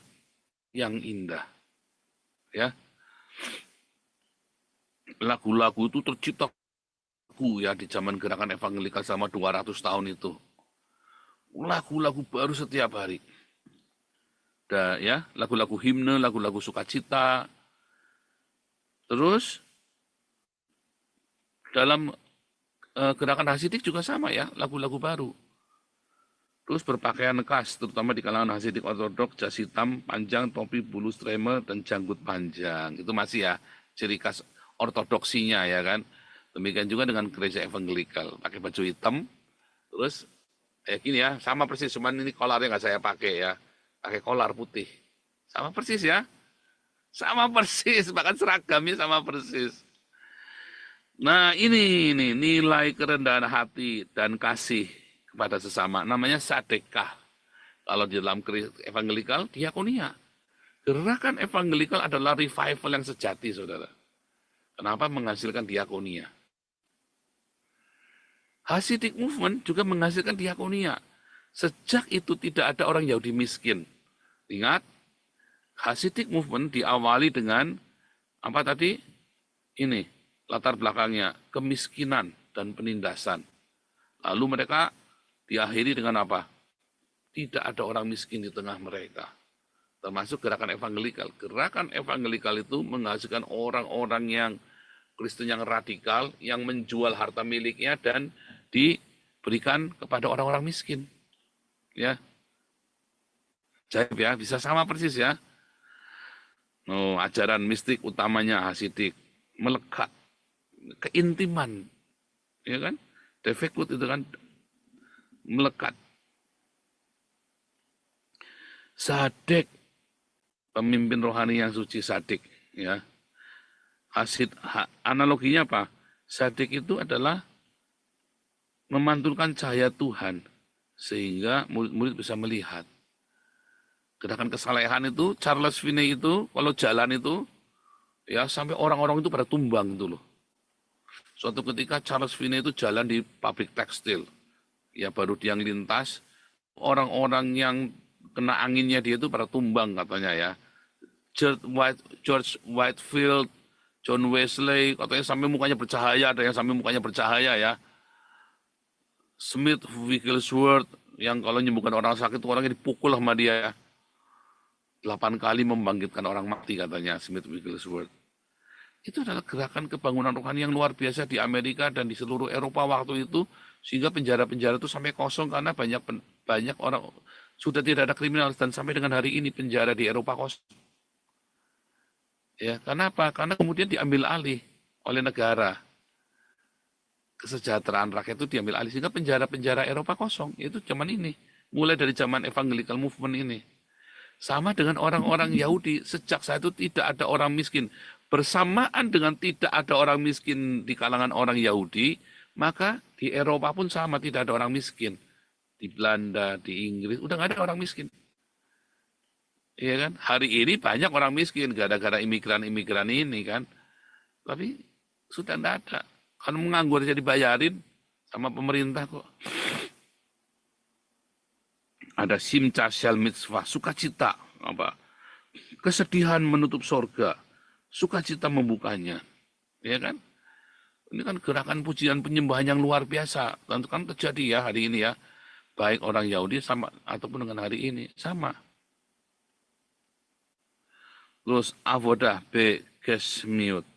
yang indah. Ya. Lagu-lagu itu tercipta ya di zaman gerakan evangelikal selama 200 tahun itu. Lagu-lagu baru setiap hari. Ya, lagu-lagu himne, lagu-lagu sukacita. Terus dalam gerakan Hasidik juga sama ya, lagu-lagu baru. Terus berpakaian khas, terutama di kalangan Hasidik ortodok, jas hitam, panjang, topi, bulu streme, dan janggut panjang. Itu masih ya, ciri khas ortodoksinya ya kan. Demikian juga dengan gereja evangelikal, pakai baju hitam, terus gini ya, sama persis, cuman ini kolarnya nggak saya pakai ya, pakai kolar putih. Sama persis ya. Sama persis, bahkan seragamnya sama persis. Nah ini nilai kerendahan hati dan kasih kepada sesama. Namanya sadekah. Kalau di dalam evangelikal, diakonia. Gerakan evangelikal adalah revival yang sejati, saudara. Kenapa menghasilkan diakonia? Hasidic movement juga menghasilkan diakonia. Sejak itu tidak ada orang Yahudi miskin. Ingat, Hasidic movement diawali dengan apa tadi? Ini latar belakangnya kemiskinan dan penindasan. Lalu mereka diakhiri dengan apa? Tidak ada orang miskin di tengah mereka. Termasuk gerakan evangelikal. Gerakan evangelikal itu menghasilkan orang-orang yang Kristen yang radikal, yang menjual harta miliknya dan diberikan kepada orang-orang miskin. Ya. Jawab ya, bisa sama persis ya. Oh, ajaran mistik utamanya Hasidik, melekat, keintiman, ya kan? Defekut itu kan melekat. Sadek, pemimpin rohani yang suci sadik, ya. Analoginya apa? Sadik itu adalah memantulkan cahaya Tuhan sehingga murid-murid bisa melihat. Gerakan kesalehan itu, Charles Finney itu, kalau jalan itu, ya sampai orang-orang itu pada tumbang itu loh. Suatu ketika Charles Finney itu jalan di pabrik tekstil. Ya baru dia lintas, orang-orang yang kena anginnya dia itu pada tumbang katanya ya. George Whitefield, John Wesley, katanya sampai mukanya bercahaya, ada yang sampai mukanya bercahaya ya. Smith Wigglesworth, yang kalau menyembuhkan orang sakit, orangnya dipukul sama dia ya. 8 kali membangkitkan orang mati katanya Smith Wigglesworth. Itu adalah gerakan kebangunan rohani yang luar biasa di Amerika dan di seluruh Eropa waktu itu, sehingga penjara-penjara itu sampai kosong karena banyak orang sudah tidak ada kriminal, dan sampai dengan hari ini penjara di Eropa kosong. Ya, karena apa? Karena kemudian diambil alih oleh negara. Kesejahteraan rakyat itu diambil alih sehingga penjara-penjara Eropa kosong. Itu zaman ini, mulai dari zaman evangelical movement ini. Sama dengan orang-orang Yahudi, sejak saat itu tidak ada orang miskin. Bersamaan dengan tidak ada orang miskin di kalangan orang Yahudi, maka di Eropa pun sama, tidak ada orang miskin. Di Belanda, di Inggris, udah nggak ada orang miskin. Iya kan? Hari ini banyak orang miskin gara-gara imigran-imigran ini kan. Tapi sudah tidak ada. Kalau menganggur aja dibayarin sama pemerintah kok. Ada simca shel mitzvah, sukacita, apa? Kesedihan menutup sorga, sukacita membukanya, ya kan? Ini kan gerakan pujian penyembahan yang luar biasa, kan terjadi ya hari ini ya, baik orang Yahudi sama ataupun dengan hari ini sama. Terus avodah be gesmiut,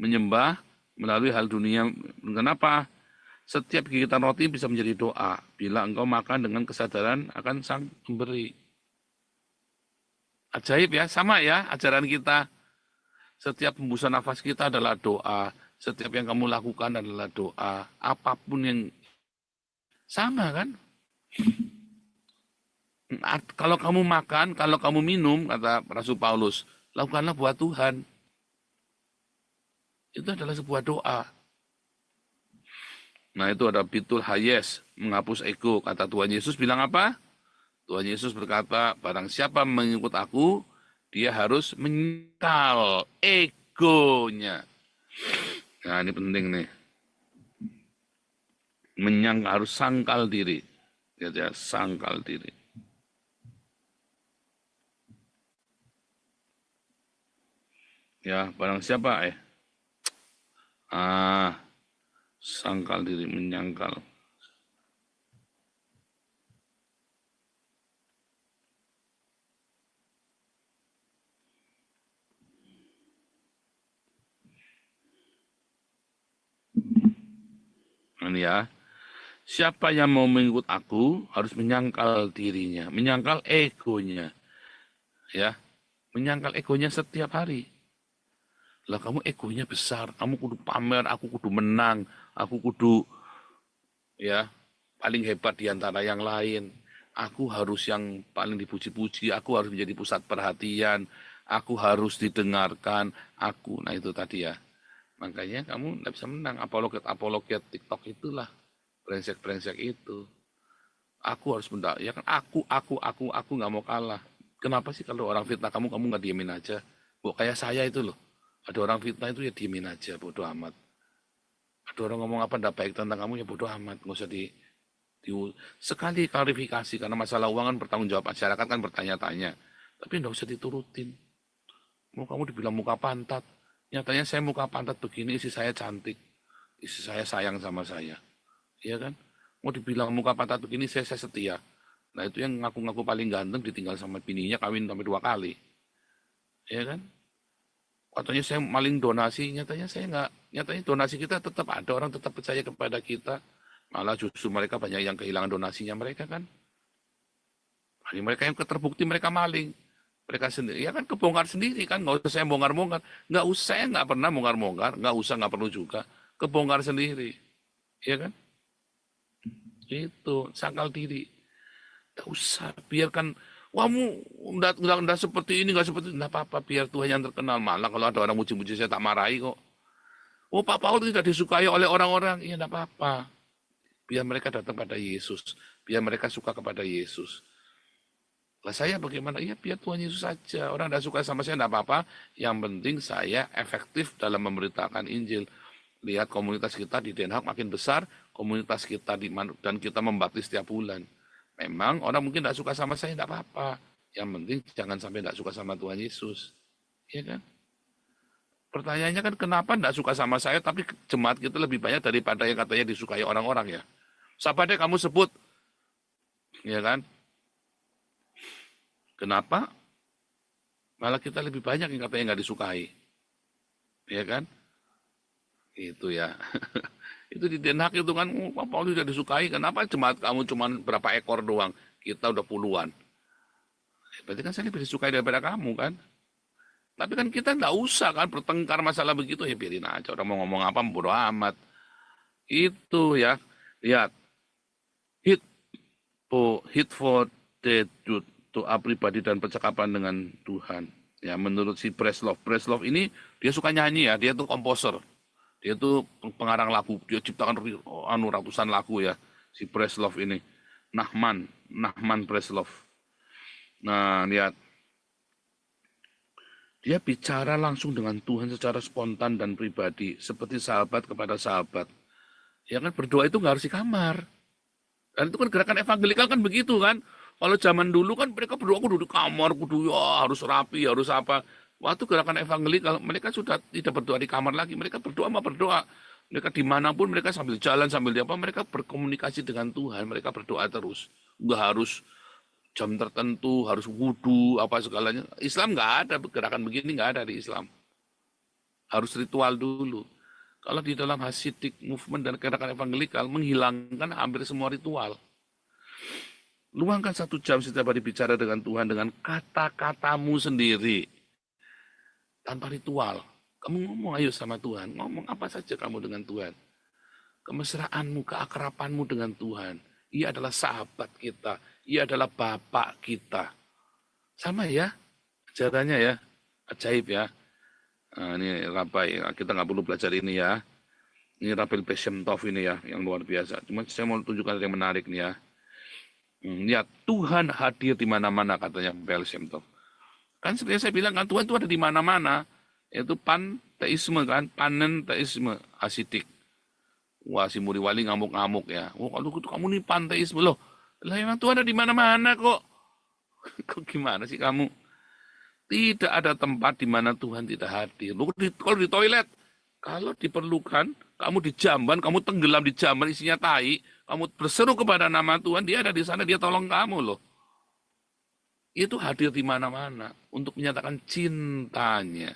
menyembah melalui hal dunia. Kenapa? Setiap gigitan roti bisa menjadi doa bila engkau makan dengan kesadaran akan sang pemberi. Ajaib ya, sama ya ajaran kita. Setiap hembusan nafas kita adalah doa. Setiap yang kamu lakukan adalah doa. Apapun yang sama kan? Kalau kamu makan, kalau kamu minum, kata Rasul Paulus, lakukanlah buat Tuhan. Itu adalah sebuah doa. Nah itu ada bitul hayes, menghapus ego. Kata Tuhan Yesus bilang apa? Tuhan Yesus berkata, barang siapa mengikut aku, dia harus menyangkal egonya. Nah ini penting nih. Menyangkal, harus sangkal diri. Ya, sangkal diri. Ya, barang siapa sangkal diri, menyangkal. Ini ya, siapa yang mau mengikut aku harus menyangkal dirinya, menyangkal egonya. Ya, menyangkal egonya setiap hari. Lah kamu egonya besar, kamu kudu pamer, aku kudu menang, aku kudu ya paling hebat di antara yang lain. Aku harus yang paling dipuji-puji, aku harus menjadi pusat perhatian, aku harus didengarkan, nah itu tadi ya. Makanya kamu tidak bisa menang, apologet TikTok itulah, brengsek itu. Aku harus mendak, ya kan aku nggak mau kalah. Kenapa sih kalau orang fitnah kamu nggak diemin aja? Kok kayak saya itu loh. Ada orang fitnah itu ya diemin aja, bodoh amat. Ada orang ngomong apa tidak baik tentang kamu ya bodoh amat, nggak usah sekali klarifikasi karena masalah uang kan bertanggung jawab masyarakat kan bertanya-tanya, tapi nggak usah diturutin. Mau kamu dibilang muka pantat, nyatanya saya muka pantat begini, isi saya cantik, isi saya sayang sama saya, iya kan? Mau dibilang muka pantat begini, saya setia. Nah itu yang ngaku-ngaku paling ganteng ditinggal sama bininya kawin sampai 2 kali, iya kan? Katanya saya maling donasi, nyatanya saya enggak. Nyatanya donasi kita tetap ada, orang tetap percaya kepada kita. Malah justru mereka banyak yang kehilangan donasinya mereka kan. Ini mereka yang terbukti mereka maling. Mereka sendiri, ya kan kebongkar sendiri kan, nggak usah saya bongkar-bongkar. Nggak usah, saya nggak pernah bongkar-bongkar, nggak perlu juga. Kebongkar sendiri, ya kan? Itu, sangkal diri. Nggak usah, biarkan kamu enggak seperti ini, enggak seperti itu. Enggak apa-apa, biar Tuhan yang terkenal. Malah kalau ada orang muji-muji saya tak marahi kok. Oh, Pak Paul tidak disukai oleh orang-orang. Iya, enggak apa-apa. Biar mereka datang pada Yesus. Biar mereka suka kepada Yesus. Lah saya bagaimana? Iya, biar Tuhan Yesus saja. Orang enggak suka sama saya, enggak apa-apa. Yang penting saya efektif dalam memberitakan Injil. Lihat komunitas kita di Den Haag makin besar. Komunitas kita dan kita membaptis setiap bulan. Memang orang mungkin tidak suka sama saya, tidak apa-apa. Yang penting jangan sampai tidak suka sama Tuhan Yesus. Iya kan? Pertanyaannya kan kenapa tidak suka sama saya, tapi jemaat kita lebih banyak daripada yang katanya disukai orang-orang ya. Siapa deh kamu sebut? Iya kan? Kenapa? Malah kita lebih banyak yang katanya nggak disukai. Iya kan? Itu ya. Itu di Den Haag itu kan, Pak Paulus sudah disukai, kenapa jemaat kamu cuma berapa ekor doang, kita udah puluhan. Berarti kan saya lebih disukai daripada kamu kan. Tapi kan kita nggak usah kan bertengkar masalah begitu, ya biarin aja, orang mau ngomong apa, bodo amat. Itu ya, lihat. Hit for the doa pribadi dan percakapan dengan Tuhan. Ya, menurut si Breslov ini dia suka nyanyi ya, dia tuh komposer. Dia tuh pengarang lagu, dia ciptakan ratusan lagu ya, si Breslov ini. Nahman Breslov. Nah, lihat. Dia bicara langsung dengan Tuhan secara spontan dan pribadi, seperti sahabat kepada sahabat. Ya kan, berdoa itu nggak harus di kamar. Dan itu kan gerakan evangelikal kan begitu kan. Kalau zaman dulu kan mereka berdoa kudu di kamar, kudu ya harus rapi, harus apa. Waktu gerakan evangelikal mereka sudah tidak berdoa di kamar lagi, mereka berdoa sama berdoa. Mereka dimanapun mereka sambil jalan, sambil apa, mereka berkomunikasi dengan Tuhan, mereka berdoa terus. Nggak harus jam tertentu, harus wudhu, apa segalanya. Islam nggak ada gerakan begini, nggak ada di Islam. Harus ritual dulu. Kalau di dalam Hasidic movement dan gerakan evangelikal menghilangkan hampir semua ritual. Luangkan 1 jam setiap hari bicara dengan Tuhan dengan kata-katamu sendiri. Tanpa ritual. Kamu ngomong ayo sama Tuhan. Ngomong apa saja kamu dengan Tuhan. Kemesraanmu, keakrabanmu dengan Tuhan. Ia adalah sahabat kita. Ia adalah Bapak kita. Sama ya ajarannya ya. Ajaib ya. Nah, ini Rabai. Kita nggak perlu belajar ini ya. Ini Rabbi Beshem Tov ini ya. Yang luar biasa. Cuma saya mau tunjukkan yang menarik nih ya. Lihat, Tuhan hadir di mana-mana katanya Baal Shem Tov. Kan seperti saya bilang kan Tuhan itu ada di mana-mana. Yaitu panteisme kan, panenteisme, Hasidik. Wah, si Muriwali ngamuk-ngamuk ya. Oh, kalau kamu nih panteisme loh. Lah emang Tuhan ada di mana-mana kok. Kok gimana sih kamu? Tidak ada tempat di mana Tuhan tidak hadir. Kalau di toilet, kalau diperlukan, kamu di jamban, kamu tenggelam di jamban isinya tai, kamu berseru kepada nama Tuhan, dia ada di sana, dia tolong kamu loh. Itu hadir di mana-mana untuk menyatakan cintanya.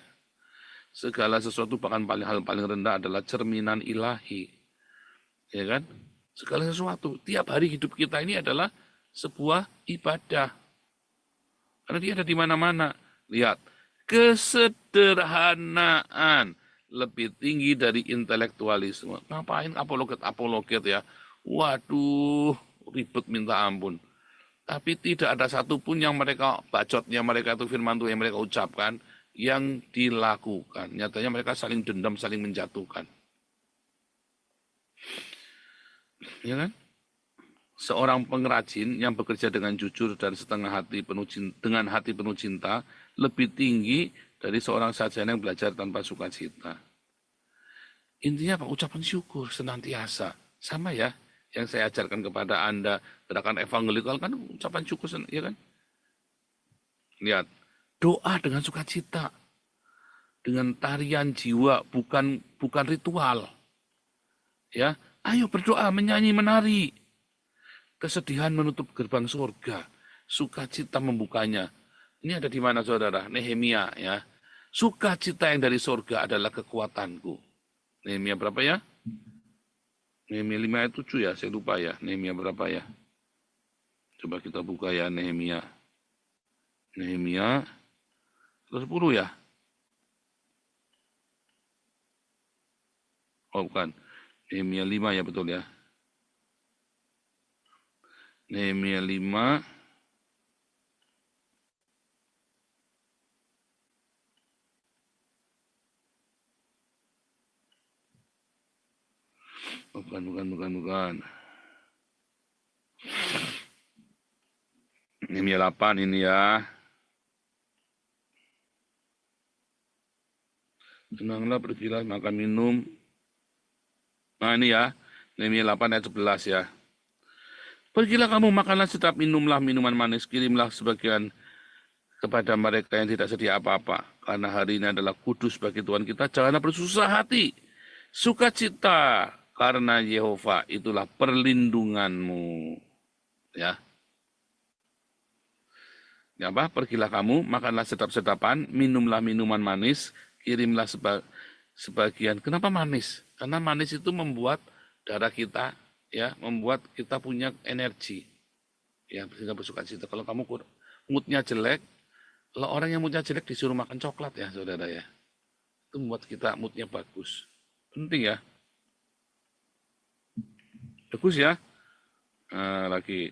Segala sesuatu bahkan hal paling rendah adalah cerminan ilahi. Ya kan? Segala sesuatu. Tiap hari hidup kita ini adalah sebuah ibadah. Karena dia ada di mana-mana. Lihat, kesederhanaan lebih tinggi dari intelektualisme. Ngapain apologet ya? Waduh, ribet minta ampun. Tapi tidak ada satupun yang mereka bacotnya mereka itu firman Tuhan yang mereka ucapkan yang dilakukan. Nyatanya mereka saling dendam, saling menjatuhkan. Ya kan? Seorang pengrajin yang bekerja dengan jujur dan setengah hati dengan hati penuh cinta lebih tinggi dari seorang sarjana yang belajar tanpa sukacita. Intinya apa? Ucapan syukur senantiasa. Sama ya yang saya ajarkan kepada Anda gerakan evangelikal kan ucapan syukur, ya kan? Lihat, doa dengan sukacita, dengan tarian jiwa, bukan ritual. Ya, ayo berdoa, menyanyi, menari. Kesedihan menutup gerbang surga, sukacita membukanya. Ini ada di mana saudara? Nehemia ya. Sukacita yang dari surga adalah kekuatanku. Nehemia berapa ya? Nehemia 5 ayat 7 ya, saya lupa ya. Nehemia berapa ya? Coba kita buka ya Nehemia. Nehemia 10 ya? Oh bukan. Nehemia 5 ya betul ya. Nehemia 5 Bukan. Nehemia 8 ini ya. Tenanglah, pergilah, makan, minum. Nah ini ya, Nehemia 8 ayat 11 ya. Pergilah kamu, makanlah sedap, minumlah minuman manis, kirimlah sebagian kepada mereka yang tidak sedia apa-apa. Karena hari ini adalah kudus bagi Tuhan kita, janganlah bersusah hati. Sukacita, karena Yehova itulah perlindunganmu. Ya. Ya apa? Pergilah kamu, makanlah sedap-sedapan, minumlah minuman manis, kirimlah sebagian. Kenapa manis? Karena manis itu membuat darah kita, ya, membuat kita punya energi. Ya, sehingga bersukacita. Kalau kamu moodnya jelek, kalau orang yang moodnya jelek disuruh makan coklat ya, saudara ya. Itu membuat kita moodnya bagus. Penting ya. Bagus ya. Nah, lagi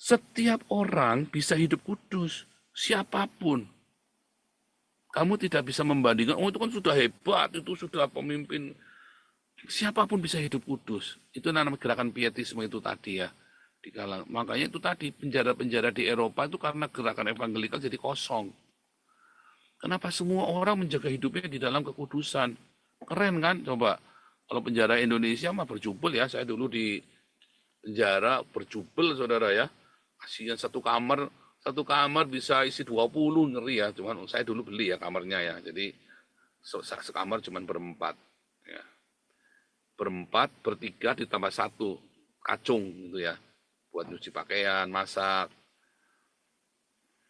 Setiap orang bisa hidup kudus, siapapun. Kamu tidak bisa membandingkan, oh itu kan sudah hebat, itu sudah pemimpin. Siapapun bisa hidup kudus. Itu namanya gerakan pietisme itu tadi ya. Makanya itu tadi penjara-penjara di Eropa itu karena gerakan evangelikal jadi kosong. Kenapa semua orang menjaga hidupnya di dalam kekudusan? Keren kan? Coba kalau penjara Indonesia mah berjubel ya. Saya dulu di penjara berjubel saudara ya. Kasihan satu kamar bisa isi 20, ngeri ya. Cuman saya dulu beli ya kamarnya ya. Jadi sekamar cuman berempat. Ya. Berempat, bertiga ditambah satu kacung gitu ya. Buat nyuci pakaian, masak.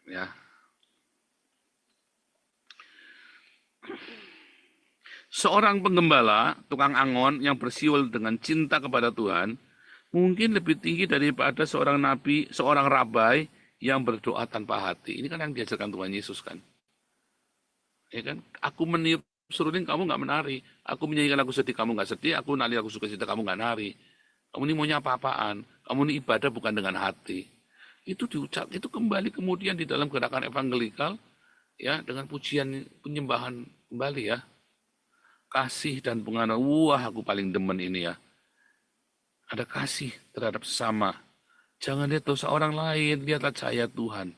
Ya. Seorang penggembala, tukang angon yang bersiul dengan cinta kepada Tuhan, mungkin lebih tinggi daripada seorang nabi, seorang rabai yang berdoa tanpa hati. Ini kan yang diajarkan Tuhan Yesus kan. Ya kan? Aku meniup seruling, kamu nggak menari. Aku menyanyikan lagu sedih, kamu nggak sedih. Aku nari lagu sukacita, kamu nggak nari. Kamu ini maunya apa-apaan? Kamu ini ibadah bukan dengan hati. Itu diucap, itu kembali kemudian di dalam gerakan evangelikal, ya dengan pujian penyembahan kembali ya. Kasih dan pengaruh, wah aku paling demen ini ya. Ada kasih terhadap sesama. Jangan lihat dosa orang lain, lihatlah cahaya Tuhan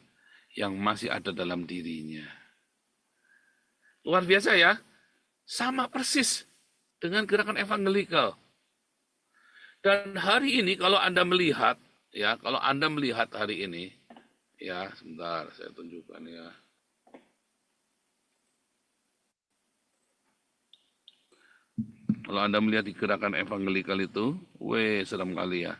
yang masih ada dalam dirinya. Luar biasa ya, sama persis dengan gerakan evangelikal. Dan hari ini kalau Anda melihat, ya kalau Anda melihat hari ini, ya sebentar saya tunjukkan ya. Kalau Anda melihat di gerakan evangelikal itu, serem kali ya.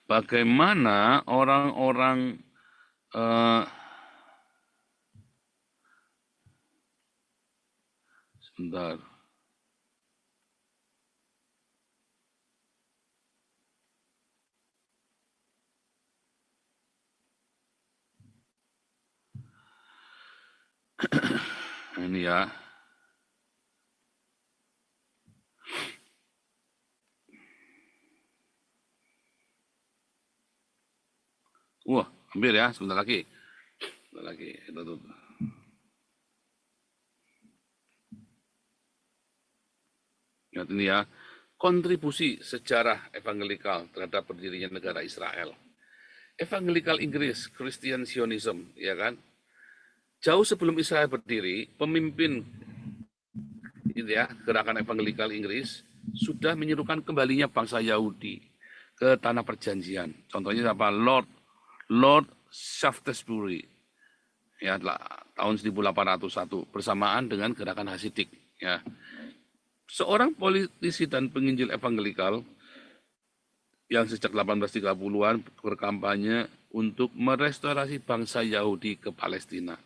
Bagaimana orang-orang sebentar. Ini ya. Wah, hampir ya, sebentar lagi. Sebentar lagi. Lihat ini ya. Kontribusi sejarah evangelikal terhadap berdirinya negara Israel. Evangelikal Inggris, Christian Zionism, ya kan? Jauh sebelum Israel berdiri, pemimpin ya, gerakan evangelikal Inggris sudah menyerukan kembalinya bangsa Yahudi ke tanah perjanjian. Contohnya apa? Lord Shaftesbury ya tahun 1801 bersamaan dengan gerakan Hasidik ya. Seorang politisi dan penginjil evangelikal yang sejak 1830-an berkampanye untuk merestorasi bangsa Yahudi ke Palestina.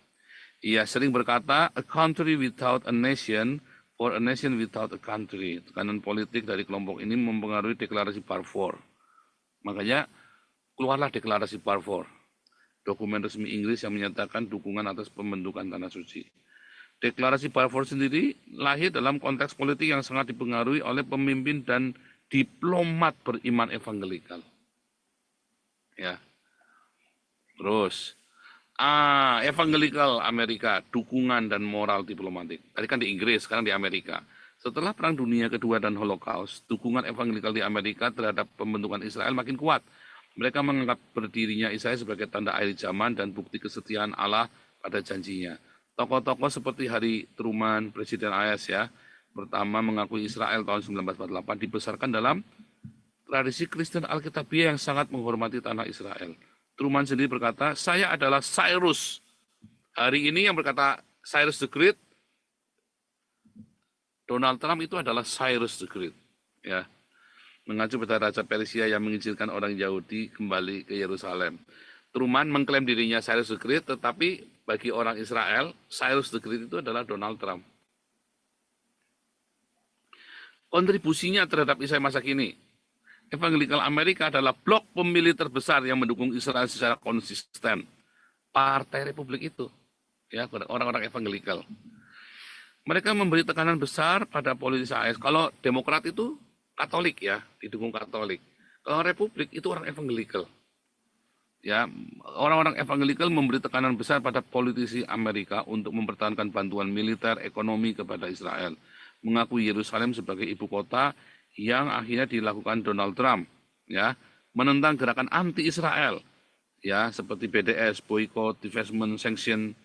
Ia sering berkata, a country without a nation, or a nation without a country. Tekanan politik dari kelompok ini mempengaruhi deklarasi Balfour. Makanya keluarlah deklarasi Balfour, dokumen resmi Inggris yang menyatakan dukungan atas pembentukan Tanah Suci. Deklarasi Balfour sendiri lahir dalam konteks politik yang sangat dipengaruhi oleh pemimpin dan diplomat beriman evangelikal. Ya. Terus, evangelikal Amerika, dukungan dan moral diplomatik. Tadi kan di Inggris, sekarang di Amerika. Setelah Perang Dunia Kedua dan Holocaust, dukungan evangelikal di Amerika terhadap pembentukan Israel makin kuat. Mereka menganggap berdirinya Israel sebagai tanda akhir zaman dan bukti kesetiaan Allah pada janjinya. Tokoh-tokoh seperti Harry Truman, Presiden AS ya, pertama mengakui Israel tahun 1948 dibesarkan dalam tradisi Kristen Alkitabiah yang sangat menghormati tanah Israel. Truman sendiri berkata, saya adalah Cyrus. Hari ini yang berkata Cyrus the Great, Donald Trump itu adalah Cyrus the Great. Ya, mengacu pada Raja Persia yang mengizinkan orang Yahudi kembali ke Yerusalem. Truman mengklaim dirinya Cyrus the Great, tetapi bagi orang Israel, Cyrus the Great itu adalah Donald Trump. Kontribusinya terhadap Israel masa kini, Evangelikal Amerika adalah blok pemilih terbesar yang mendukung Israel secara konsisten. Partai Republik itu, ya orang-orang Evangelikal. Mereka memberi tekanan besar pada politisi AS. Kalau Demokrat itu Katolik ya, didukung Katolik. Kalau Republik itu orang Evangelical. Ya, orang-orang Evangelical memberi tekanan besar pada politisi Amerika untuk mempertahankan bantuan militer ekonomi kepada Israel, mengakui Yerusalem sebagai ibu kota yang akhirnya dilakukan Donald Trump, ya, menentang gerakan anti-Israel, ya, seperti BDS, boycott, divestment, sanction.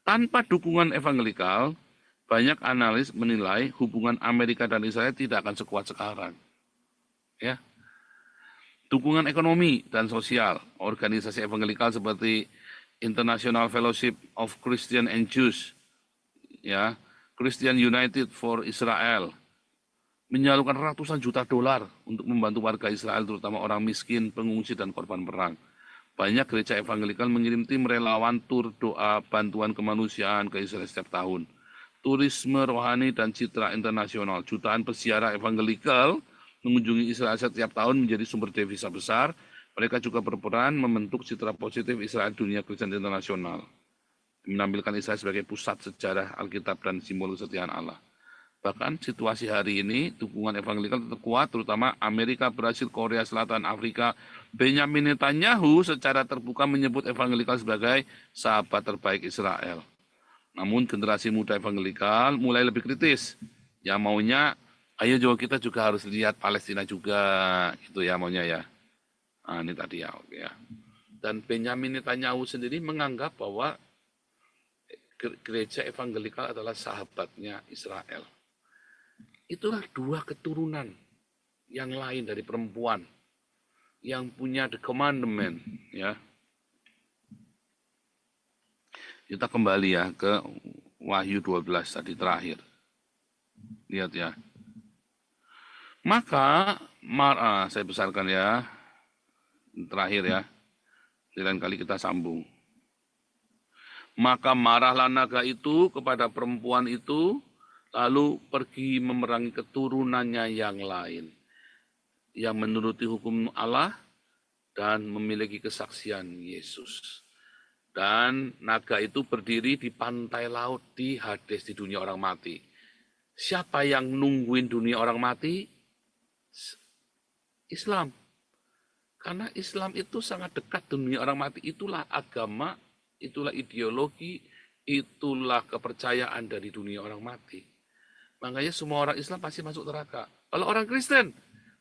Tanpa dukungan Evangelikal, banyak analis menilai hubungan Amerika dan Israel tidak akan sekuat sekarang, ya. Dukungan ekonomi dan sosial, organisasi evangelikal seperti International Fellowship of Christian and Jews, ya, Christian United for Israel, menyalurkan ratusan juta dolar untuk membantu warga Israel, terutama orang miskin, pengungsi, dan korban perang. Banyak gereja evangelikal mengirim tim relawan tur doa bantuan kemanusiaan ke Israel setiap tahun. Turisme rohani dan citra internasional, jutaan peziarah evangelikal mengunjungi Israel setiap tahun menjadi sumber devisa besar. Mereka juga berperan membentuk citra positif Israel dunia Kristen internasional, menampilkan Israel sebagai pusat sejarah Alkitab dan simbol kesetiaan Allah. Bahkan situasi hari ini, dukungan evangelikal tetap kuat, terutama Amerika, Brasil, Korea Selatan, Afrika. Benjamin Netanyahu secara terbuka menyebut evangelikal sebagai sahabat terbaik Israel. Namun generasi muda evangelikal mulai lebih kritis, yang maunya ayo kita juga harus lihat Palestina juga, gitu ya maunya ya. Nah, ini tadi ya, oke ya. Dan Benjamin Netanyahu sendiri menganggap bahwa gereja evangelikal adalah sahabatnya Israel. Itulah dua keturunan yang lain dari perempuan yang punya the commandment, ya. Kita kembali ya ke Wahyu 12 tadi terakhir. Lihat ya. Maka, saya besarkan ya, terakhir ya, di lain kali kita sambung. Maka marahlah naga itu kepada perempuan itu, lalu pergi memerangi keturunannya yang lain, yang menuruti hukum Allah dan memiliki kesaksian Yesus. Dan naga itu berdiri di pantai laut di Hades, di dunia orang mati. Siapa yang nungguin dunia orang mati? Islam. Karena Islam itu sangat dekat dunia orang mati. Itulah agama, itulah ideologi, itulah kepercayaan dari dunia orang mati. Makanya semua orang Islam pasti masuk neraka. Kalau orang Kristen,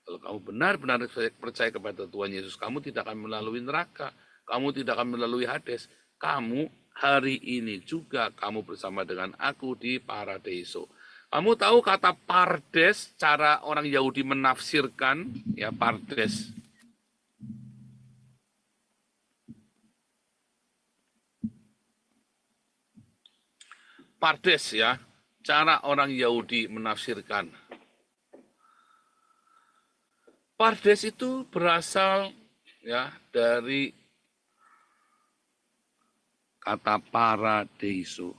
kalau kamu benar-benar percaya kepada Tuhan Yesus, kamu tidak akan melalui neraka. Kamu tidak akan melalui Hades. Kamu hari ini juga kamu bersama dengan aku di Paradiso. Kamu tahu kata Pardes, cara orang Yahudi menafsirkan, ya Pardes. Pardes ya, cara orang Yahudi menafsirkan. Pardes itu berasal ya dari kata Paradiso.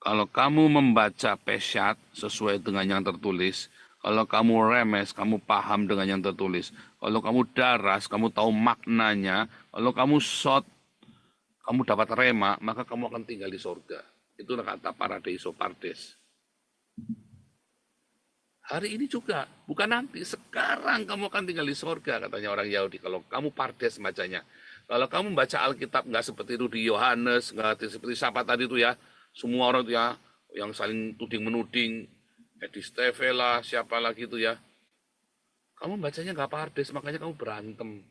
Kalau kamu membaca Peshat sesuai dengan yang tertulis, kalau kamu remes, kamu paham dengan yang tertulis. Kalau kamu daras, kamu tahu maknanya. Kalau kamu shot, kamu dapat rema, maka kamu akan tinggal di surga. Itulah kata Paradiso, Pardes. Hari ini juga, bukan nanti, sekarang kamu akan tinggal di surga, katanya orang Yahudi. Kalau kamu Pardes bacanya. Kalau kamu baca Alkitab, nggak seperti itu di Yohanes, nggak seperti siapa tadi itu ya. Semua orang itu ya, yang saling tuding-menuding, Edi Stevela, siapa lagi itu ya. Kamu bacanya nggak Pardes, makanya kamu berantem.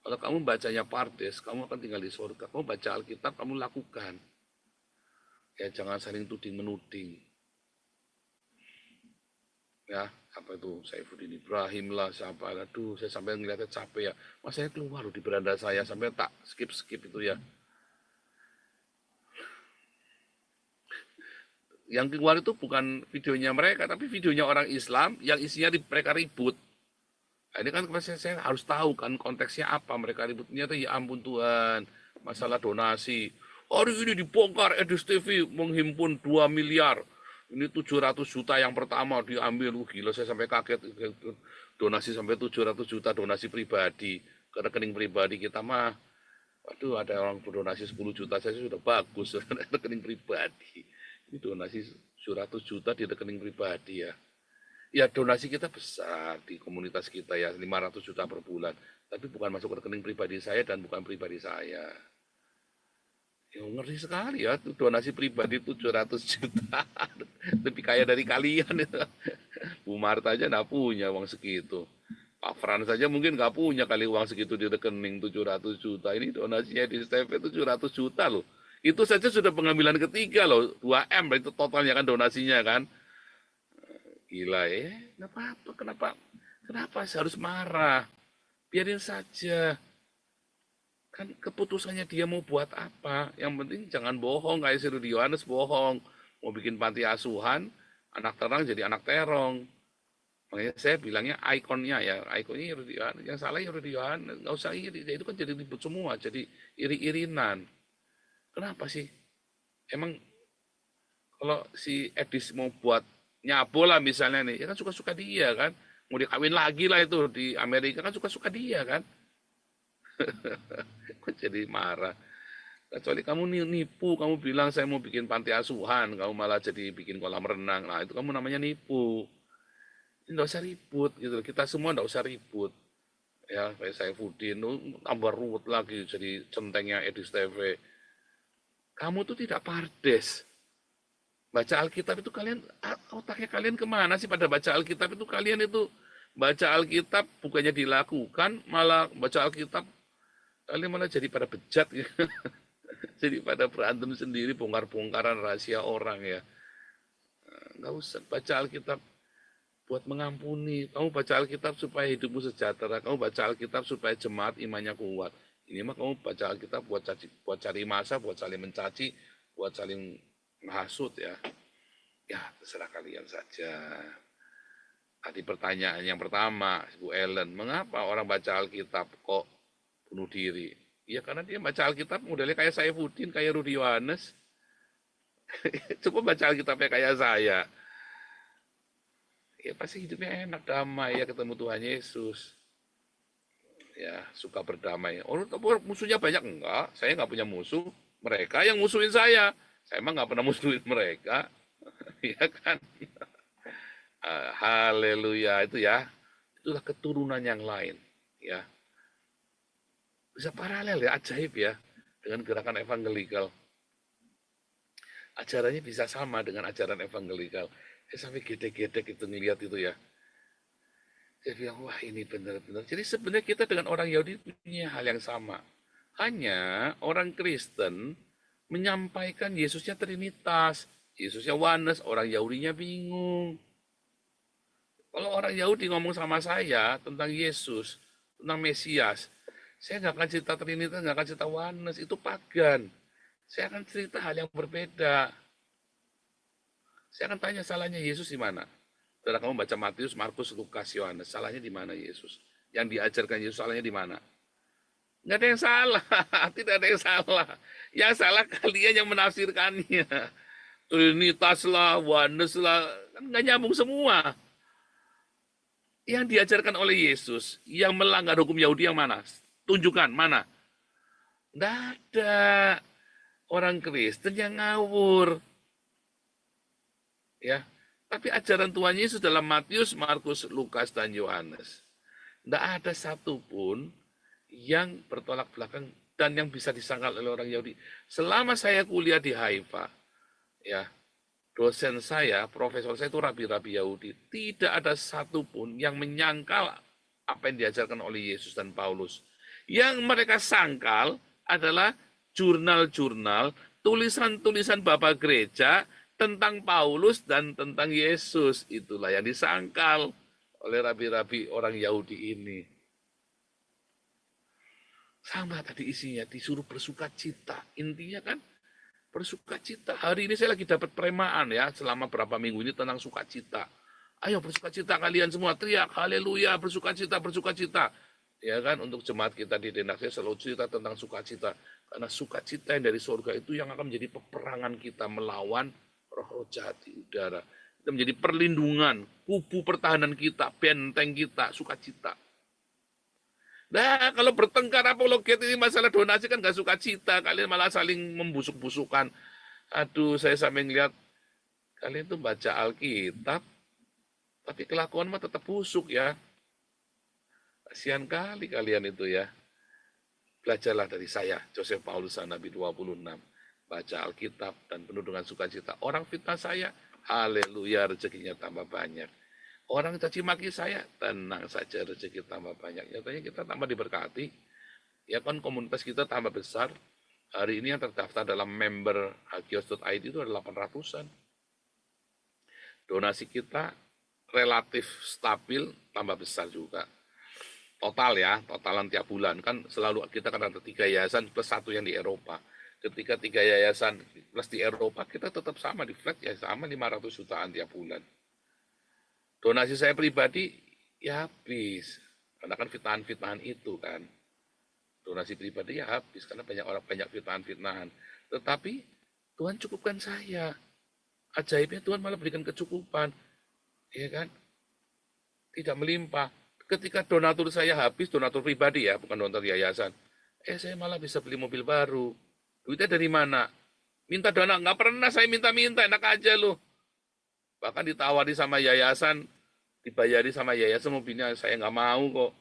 Kalau kamu bacanya Pardes, kamu akan tinggal di surga. Kamu baca Alkitab, kamu lakukan. Ya jangan saling tuding-menuding. Ya, apa itu, Saifuddin Ibrahim lah, siapa lah. Aduh, saya sampai ngeliatnya capek ya. Mas saya keluar di beranda saya, sampai tak skip itu ya. Yang keluar itu bukan videonya mereka, tapi videonya orang Islam yang isinya mereka ribut. Nah, ini kan saya harus tahu kan konteksnya apa mereka ributnya. Ya ampun Tuhan, masalah donasi. Hari ini dibongkar Edis TV menghimpun 2 miliar. Ini 700 juta yang pertama diambil. Gila, saya sampai kaget. Donasi sampai 700 juta donasi pribadi. Ke rekening pribadi kita mah. Waduh, ada orang berdonasi 10 juta, saya sudah bagus. Rekening pribadi. Ini donasi 100 juta di rekening pribadi ya. Ya donasi kita besar di komunitas kita ya, 500 juta per bulan. Tapi bukan masuk ke rekening pribadi saya dan bukan pribadi saya. Ya, ngeri sekali ya, donasi pribadi 700 juta. Lebih kaya dari kalian itu. Bu Marta aja nggak punya uang segitu. Pak Frans saja mungkin nggak punya kali uang segitu di rekening 700 juta. Ini donasinya di STV 700 juta loh. Itu saja sudah pengambilan ketiga loh, 2M itu totalnya kan donasinya kan. Gila ya, nggak apa-apa. Kenapa saya harus marah? Biarin saja. Kan keputusannya dia mau buat apa. Yang penting jangan bohong, kayak si Rudi Yohanes bohong. Mau bikin panti asuhan, anak terang jadi anak terong. Makanya saya bilangnya ikonnya Rudi Yohanes. Yang salah ya Rudi Yohanes. Nggak usah iri, itu kan jadi ribut semua, jadi iri-irinan. Kenapa sih? Emang kalau si Edis mau buat nyabo lah misalnya nih, ya kan suka-suka dia kan. Mau dikawin lagi lah itu di Amerika kan suka-suka dia kan. Kok jadi marah? Kecuali kamu nipu, kamu bilang saya mau bikin panti asuhan, kamu malah jadi bikin kolam renang. Nah itu kamu namanya nipu. Nggak usah ribut gitu. Kita semua nggak usah ribut. Ya kayak saya Fudin, tambah ruwet lagi jadi centengnya Edis TV. Kamu tuh tidak pardes. Baca Alkitab itu kalian, otaknya kalian kemana sih pada baca Alkitab itu? Kalian itu baca Alkitab bukannya dilakukan, malah baca Alkitab, kalian malah jadi pada bejat ya. Jadi pada berantem sendiri, bongkar-bongkaran rahasia orang ya. Nggak usah baca Alkitab buat mengampuni. Kamu baca Alkitab supaya hidupmu sejahtera. Kamu baca Alkitab supaya jemaat imannya kuat. Ini mah kamu baca Alkitab buat cari masa, buat saling mencaci, buat saling menghasut ya. Ya, terserah kalian saja. Tadi pertanyaan yang pertama, Bu Ellen, mengapa orang baca Alkitab kok bunuh diri? Ya karena dia baca Alkitab modelnya kayak saya Fudin, kayak Rudi Yohanes. Coba baca Alkitabnya kayak saya. Ya pasti hidupnya enak, damai ya, ketemu Tuhan Yesus. Ya, suka berdamai. Oh, musuhnya banyak? Enggak, saya nggak punya musuh. Mereka yang musuhin saya. Saya emang nggak pernah musuhin mereka. Ya kan? Haleluya, itu ya. Itulah keturunan yang lain. Ya. Bisa paralel ya, ajaib ya. Dengan gerakan evangelikal. Ajarannya bisa sama dengan ajaran evangelikal. Saya sampai gedek-gedek itu ngeliat itu ya. Saya bilang, wah ini benar-benar. Jadi sebenarnya kita dengan orang Yahudi punya hal yang sama. Hanya orang Kristen menyampaikan Yesusnya Trinitas. Yesusnya oneness, orang Yahudinya bingung. Kalau orang Yahudi ngomong sama saya tentang Yesus, tentang Mesias, saya nggak akan cerita Trinitas, nggak akan cerita oneness, itu pagan. Saya akan cerita hal yang berbeda. Saya akan tanya salahnya Yesus di mana? Setelah kamu baca Matius, Markus, Lukas, Yohanes, salahnya di mana Yesus? Yang diajarkan Yesus salahnya di mana? Nggak ada yang salah, tidak ada yang salah. Yang salah kalian yang menafsirkannya. Trinitas lah, oneness lah, kan nggak nyambung semua. Yang diajarkan oleh Yesus, yang melanggar hukum Yahudi yang mana? Tunjukkan, mana? Nggak ada. Orang Kristen yang ngawur. Ya. Tapi ajaran Tuhan Yesus dalam Matius, Markus, Lukas, dan Yohanes. Tidak ada satupun yang bertolak belakang dan yang bisa disangkal oleh orang Yahudi. Selama saya kuliah di Haifa, ya, dosen saya, profesor saya itu rabi-rabi Yahudi. Tidak ada satupun yang menyangkal apa yang diajarkan oleh Yesus dan Paulus. Yang mereka sangkal adalah jurnal-jurnal, tulisan-tulisan Bapak Gereja, tentang Paulus dan tentang Yesus. Itulah yang disangkal oleh rabi-rabi orang Yahudi ini. Sama tadi isinya, disuruh bersuka cita. Intinya kan bersuka cita. Hari ini saya lagi dapat premaan ya, selama berapa minggu ini tentang sukacita. Ayo bersuka cita kalian semua, teriak haleluya, bersuka cita, bersuka cita. Ya kan, untuk jemaat kita di Denak saya selalu cerita tentang sukacita. Karena sukacita yang dari surga itu yang akan menjadi peperangan kita melawan roh-roh jahat di udara. Itu menjadi perlindungan, kubu pertahanan kita, benteng kita, sukacita. Nah, kalau bertengkar apologet ini masalah donasi kan gak sukacita. Kalian malah saling membusuk-busukan. Aduh, saya sampai ngeliat Kalian tuh baca Alkitab, tapi kelakuan mah tetap busuk ya. Kasihan kali kalian itu ya. Belajarlah dari saya, Joseph Paulus Nabi 26. Baca Alkitab dan penuh dengan sukacita. Orang fitnah saya, haleluya, rezekinya tambah banyak. Orang caci maki saya, tenang saja, rezeki tambah banyak. Nyatanya kita tambah diberkati. Ya kan komunitas kita tambah besar. Hari ini yang terdaftar dalam member hagios.id itu ada 800-an. Donasi kita relatif stabil, tambah besar juga. Total ya, totalan tiap bulan. Kan selalu kita kan ada 3 yayasan plus 1 yang di Eropa. Ketika 3 yayasan plus di Eropa, kita tetap sama di flat ya, sama 500 jutaan tiap bulan. Donasi saya pribadi, ya habis. Karena kan fitnahan-fitnahan itu kan. Donasi pribadi ya habis, karena banyak orang, banyak fitnahan-fitnahan. Tetapi Tuhan cukupkan saya. Ajaibnya Tuhan malah berikan kecukupan. Ya kan? Tidak melimpah. Ketika donatur saya habis, donatur pribadi ya, bukan donatur yayasan. Saya malah bisa beli mobil baru. Duitnya dari mana? Minta dana, nggak pernah saya minta-minta, enak aja loh. Bahkan ditawari sama yayasan, dibayari sama yayasan mobilnya, saya nggak mau kok.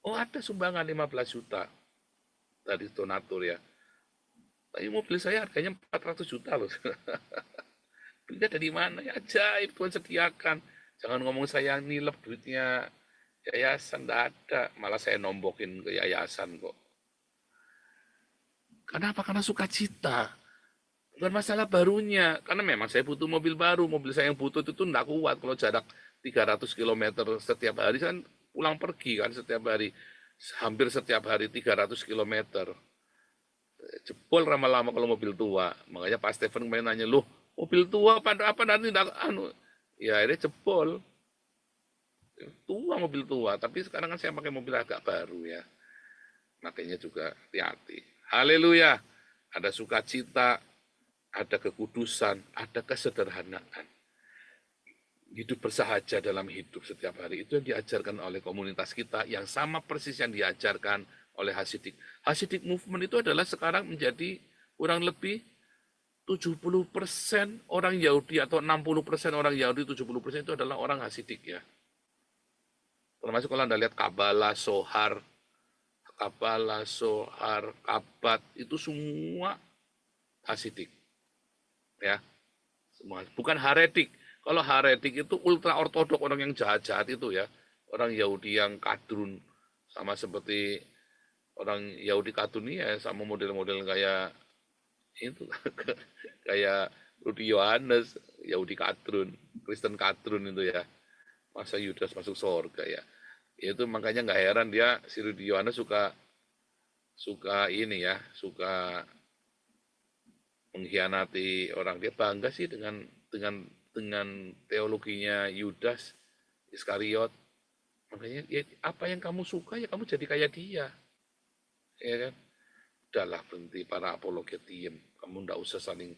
Oh ada sumbangan 15 juta dari donatur ya. Tapi mobil saya harganya 400 juta loh. Duitnya dari mana? Ya ajaib, Tuhan sediakan. Jangan ngomong saya nilep duitnya yayasan, enggak ada. Malah saya nombokin ke yayasan kok. Kenapa? Karena sukacita. Bukan masalah barunya. Karena memang saya butuh mobil baru. Mobil saya yang butuh itu enggak kuat. Kalau jarak 300 km setiap hari kan pulang pergi kan setiap hari. Hampir setiap hari 300 km. Jebol lama-lama kalau mobil tua. Makanya Pak Stephen kemarin nanya, loh mobil tua apa nanti ya akhirnya jebol. Tua, mobil tua. Tapi sekarang kan saya pakai mobil agak baru ya. Makanya juga hati-hati. Haleluya. Ada sukacita, ada kekudusan, ada kesederhanaan. Hidup bersahaja dalam hidup setiap hari. Itu yang diajarkan oleh komunitas kita, yang sama persis yang diajarkan oleh Hasidic. Hasidic Movement itu adalah sekarang menjadi kurang lebih 70% orang Yahudi atau 60% orang Yahudi, 70% itu adalah orang Hasidic ya. Termasuk kalau Anda lihat Kabbalah, Sohar, Kabat, itu semua Hasidic. Ya. Semua. Bukan heretik. Kalau heretik itu ultra ortodok, orang yang jahat-jahat itu ya. Orang Yahudi yang kadrun, sama seperti orang Yahudi kadrun ini ya, sama model-model kayak itu kayak Rudi Yohanes, Yahudi kadrun, Kristen kadrun itu ya. Masa Yudas masuk surga ya. Itu makanya nggak heran dia, si Rudi Yohanes suka ini ya, suka mengkhianati orang. Dia bangga sih dengan teologinya Yudas Iskariot. Makanya ya, apa yang kamu suka ya kamu jadi kayak dia. Ya kan? Udahlah berhenti para apologet, diem. Kamu nggak usah saling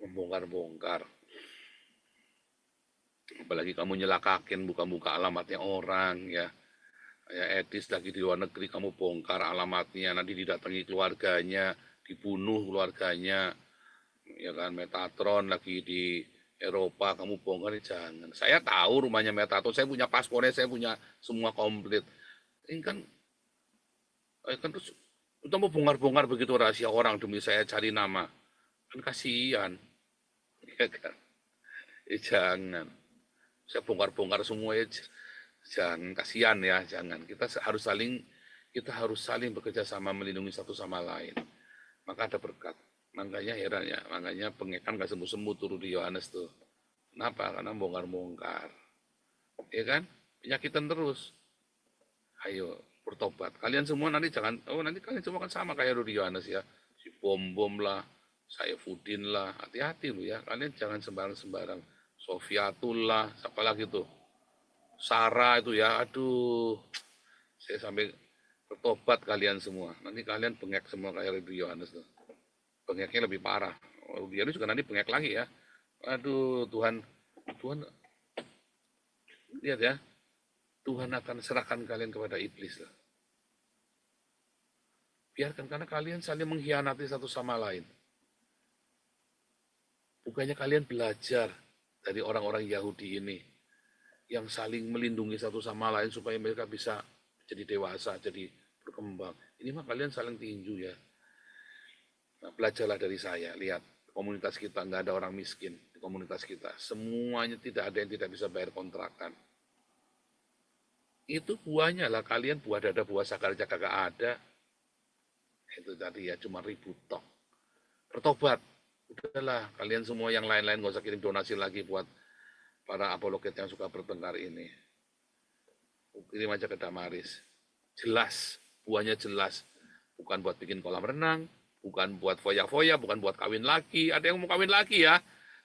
membongkar-bongkar. Apalagi kamu nyelakakin buka-buka alamatnya orang ya. Ya Edis lagi di luar negeri, kamu bongkar alamatnya, nanti didatangi keluarganya, dibunuh keluarganya. Ya kan, Metatron lagi di Eropa, kamu bongkar, jangan. Saya tahu rumahnya Metatron, saya punya paspornya, saya punya semua komplit. Ini kan terus kita mau bongkar-bongkar begitu rahasia orang demi saya cari nama. Kan kasihan. Ya kan? Jangan. Saya bongkar-bongkar semua ya. Jangan, kasihan ya, jangan. Kita harus saling bekerja sama, melindungi satu sama lain. Maka ada berkat. Makanya heran ya, makanya pengekan gak sembuh-sembuh turun di Yohanes tuh. Kenapa? Karena bongkar-bongkar. Ya kan? Penyakitan terus. Ayo, bertobat. Kalian semua nanti jangan, nanti kalian semua kan sama kayak Rudi Yohanes ya. Si bom-bom lah, Saifuddin lah. Hati-hati lu ya, kalian jangan sembarang-sembarang. Sofiatul lah, siapa lagi tuh? Sarah itu ya, aduh. Saya sampai bertobat kalian semua. Nanti kalian bengek semua kayak Rudi Yohanes tuh. Bengeknya lebih parah. Rudi Yohanes juga nanti bengek lagi ya. Aduh, Tuhan, lihat ya. Tuhan akan serahkan kalian kepada iblis lah. Biarkan, karena kalian saling mengkhianati satu sama lain. Bukannya kalian belajar dari orang-orang Yahudi ini yang saling melindungi satu sama lain supaya mereka bisa jadi dewasa, jadi berkembang. Ini mah kalian saling tinju ya. Nah, belajarlah dari saya. Lihat, komunitas kita nggak ada orang miskin di komunitas kita. Semuanya tidak ada yang tidak bisa bayar kontrakan. Itu buahnya lah, kalian buah dada, buah sakarja kagak ada. Itu tadi ya, cuma ribut tok. Bertobat. Udahlah, kalian semua yang lain-lain nggak usah kirim donasi lagi buat para apologet yang suka bertengkar ini. Kirim aja ke Damaris. Jelas, buahnya jelas. Bukan buat bikin kolam renang, bukan buat foya-foya, bukan buat kawin lagi. Ada yang mau kawin lagi ya?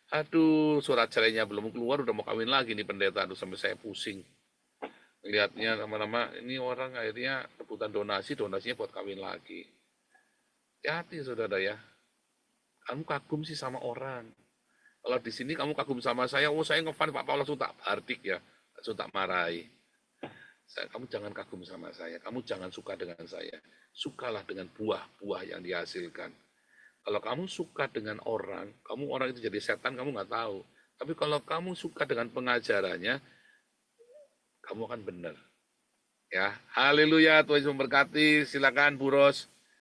Aduh, surat cerainya belum keluar, udah mau kawin lagi nih pendeta. Aduh, sampai saya pusing. Lihatnya lama-lama, ini orang akhirnya rebutan donasinya buat kawin lagi. Hati-hati, saudara ya. Kamu kagum sih sama orang. Kalau di sini kamu kagum sama saya, oh saya ngefan Pak Paulus tak bardik ya, tak marahi. Kamu jangan kagum sama saya, kamu jangan suka dengan saya. Sukalah dengan buah-buah yang dihasilkan. Kalau kamu suka dengan orang itu jadi setan, kamu nggak tahu. Tapi kalau kamu suka dengan pengajarannya, kamu akan benar. Ya, haleluya, Tuhan Yesus memberkati. Silakan Bu Ros.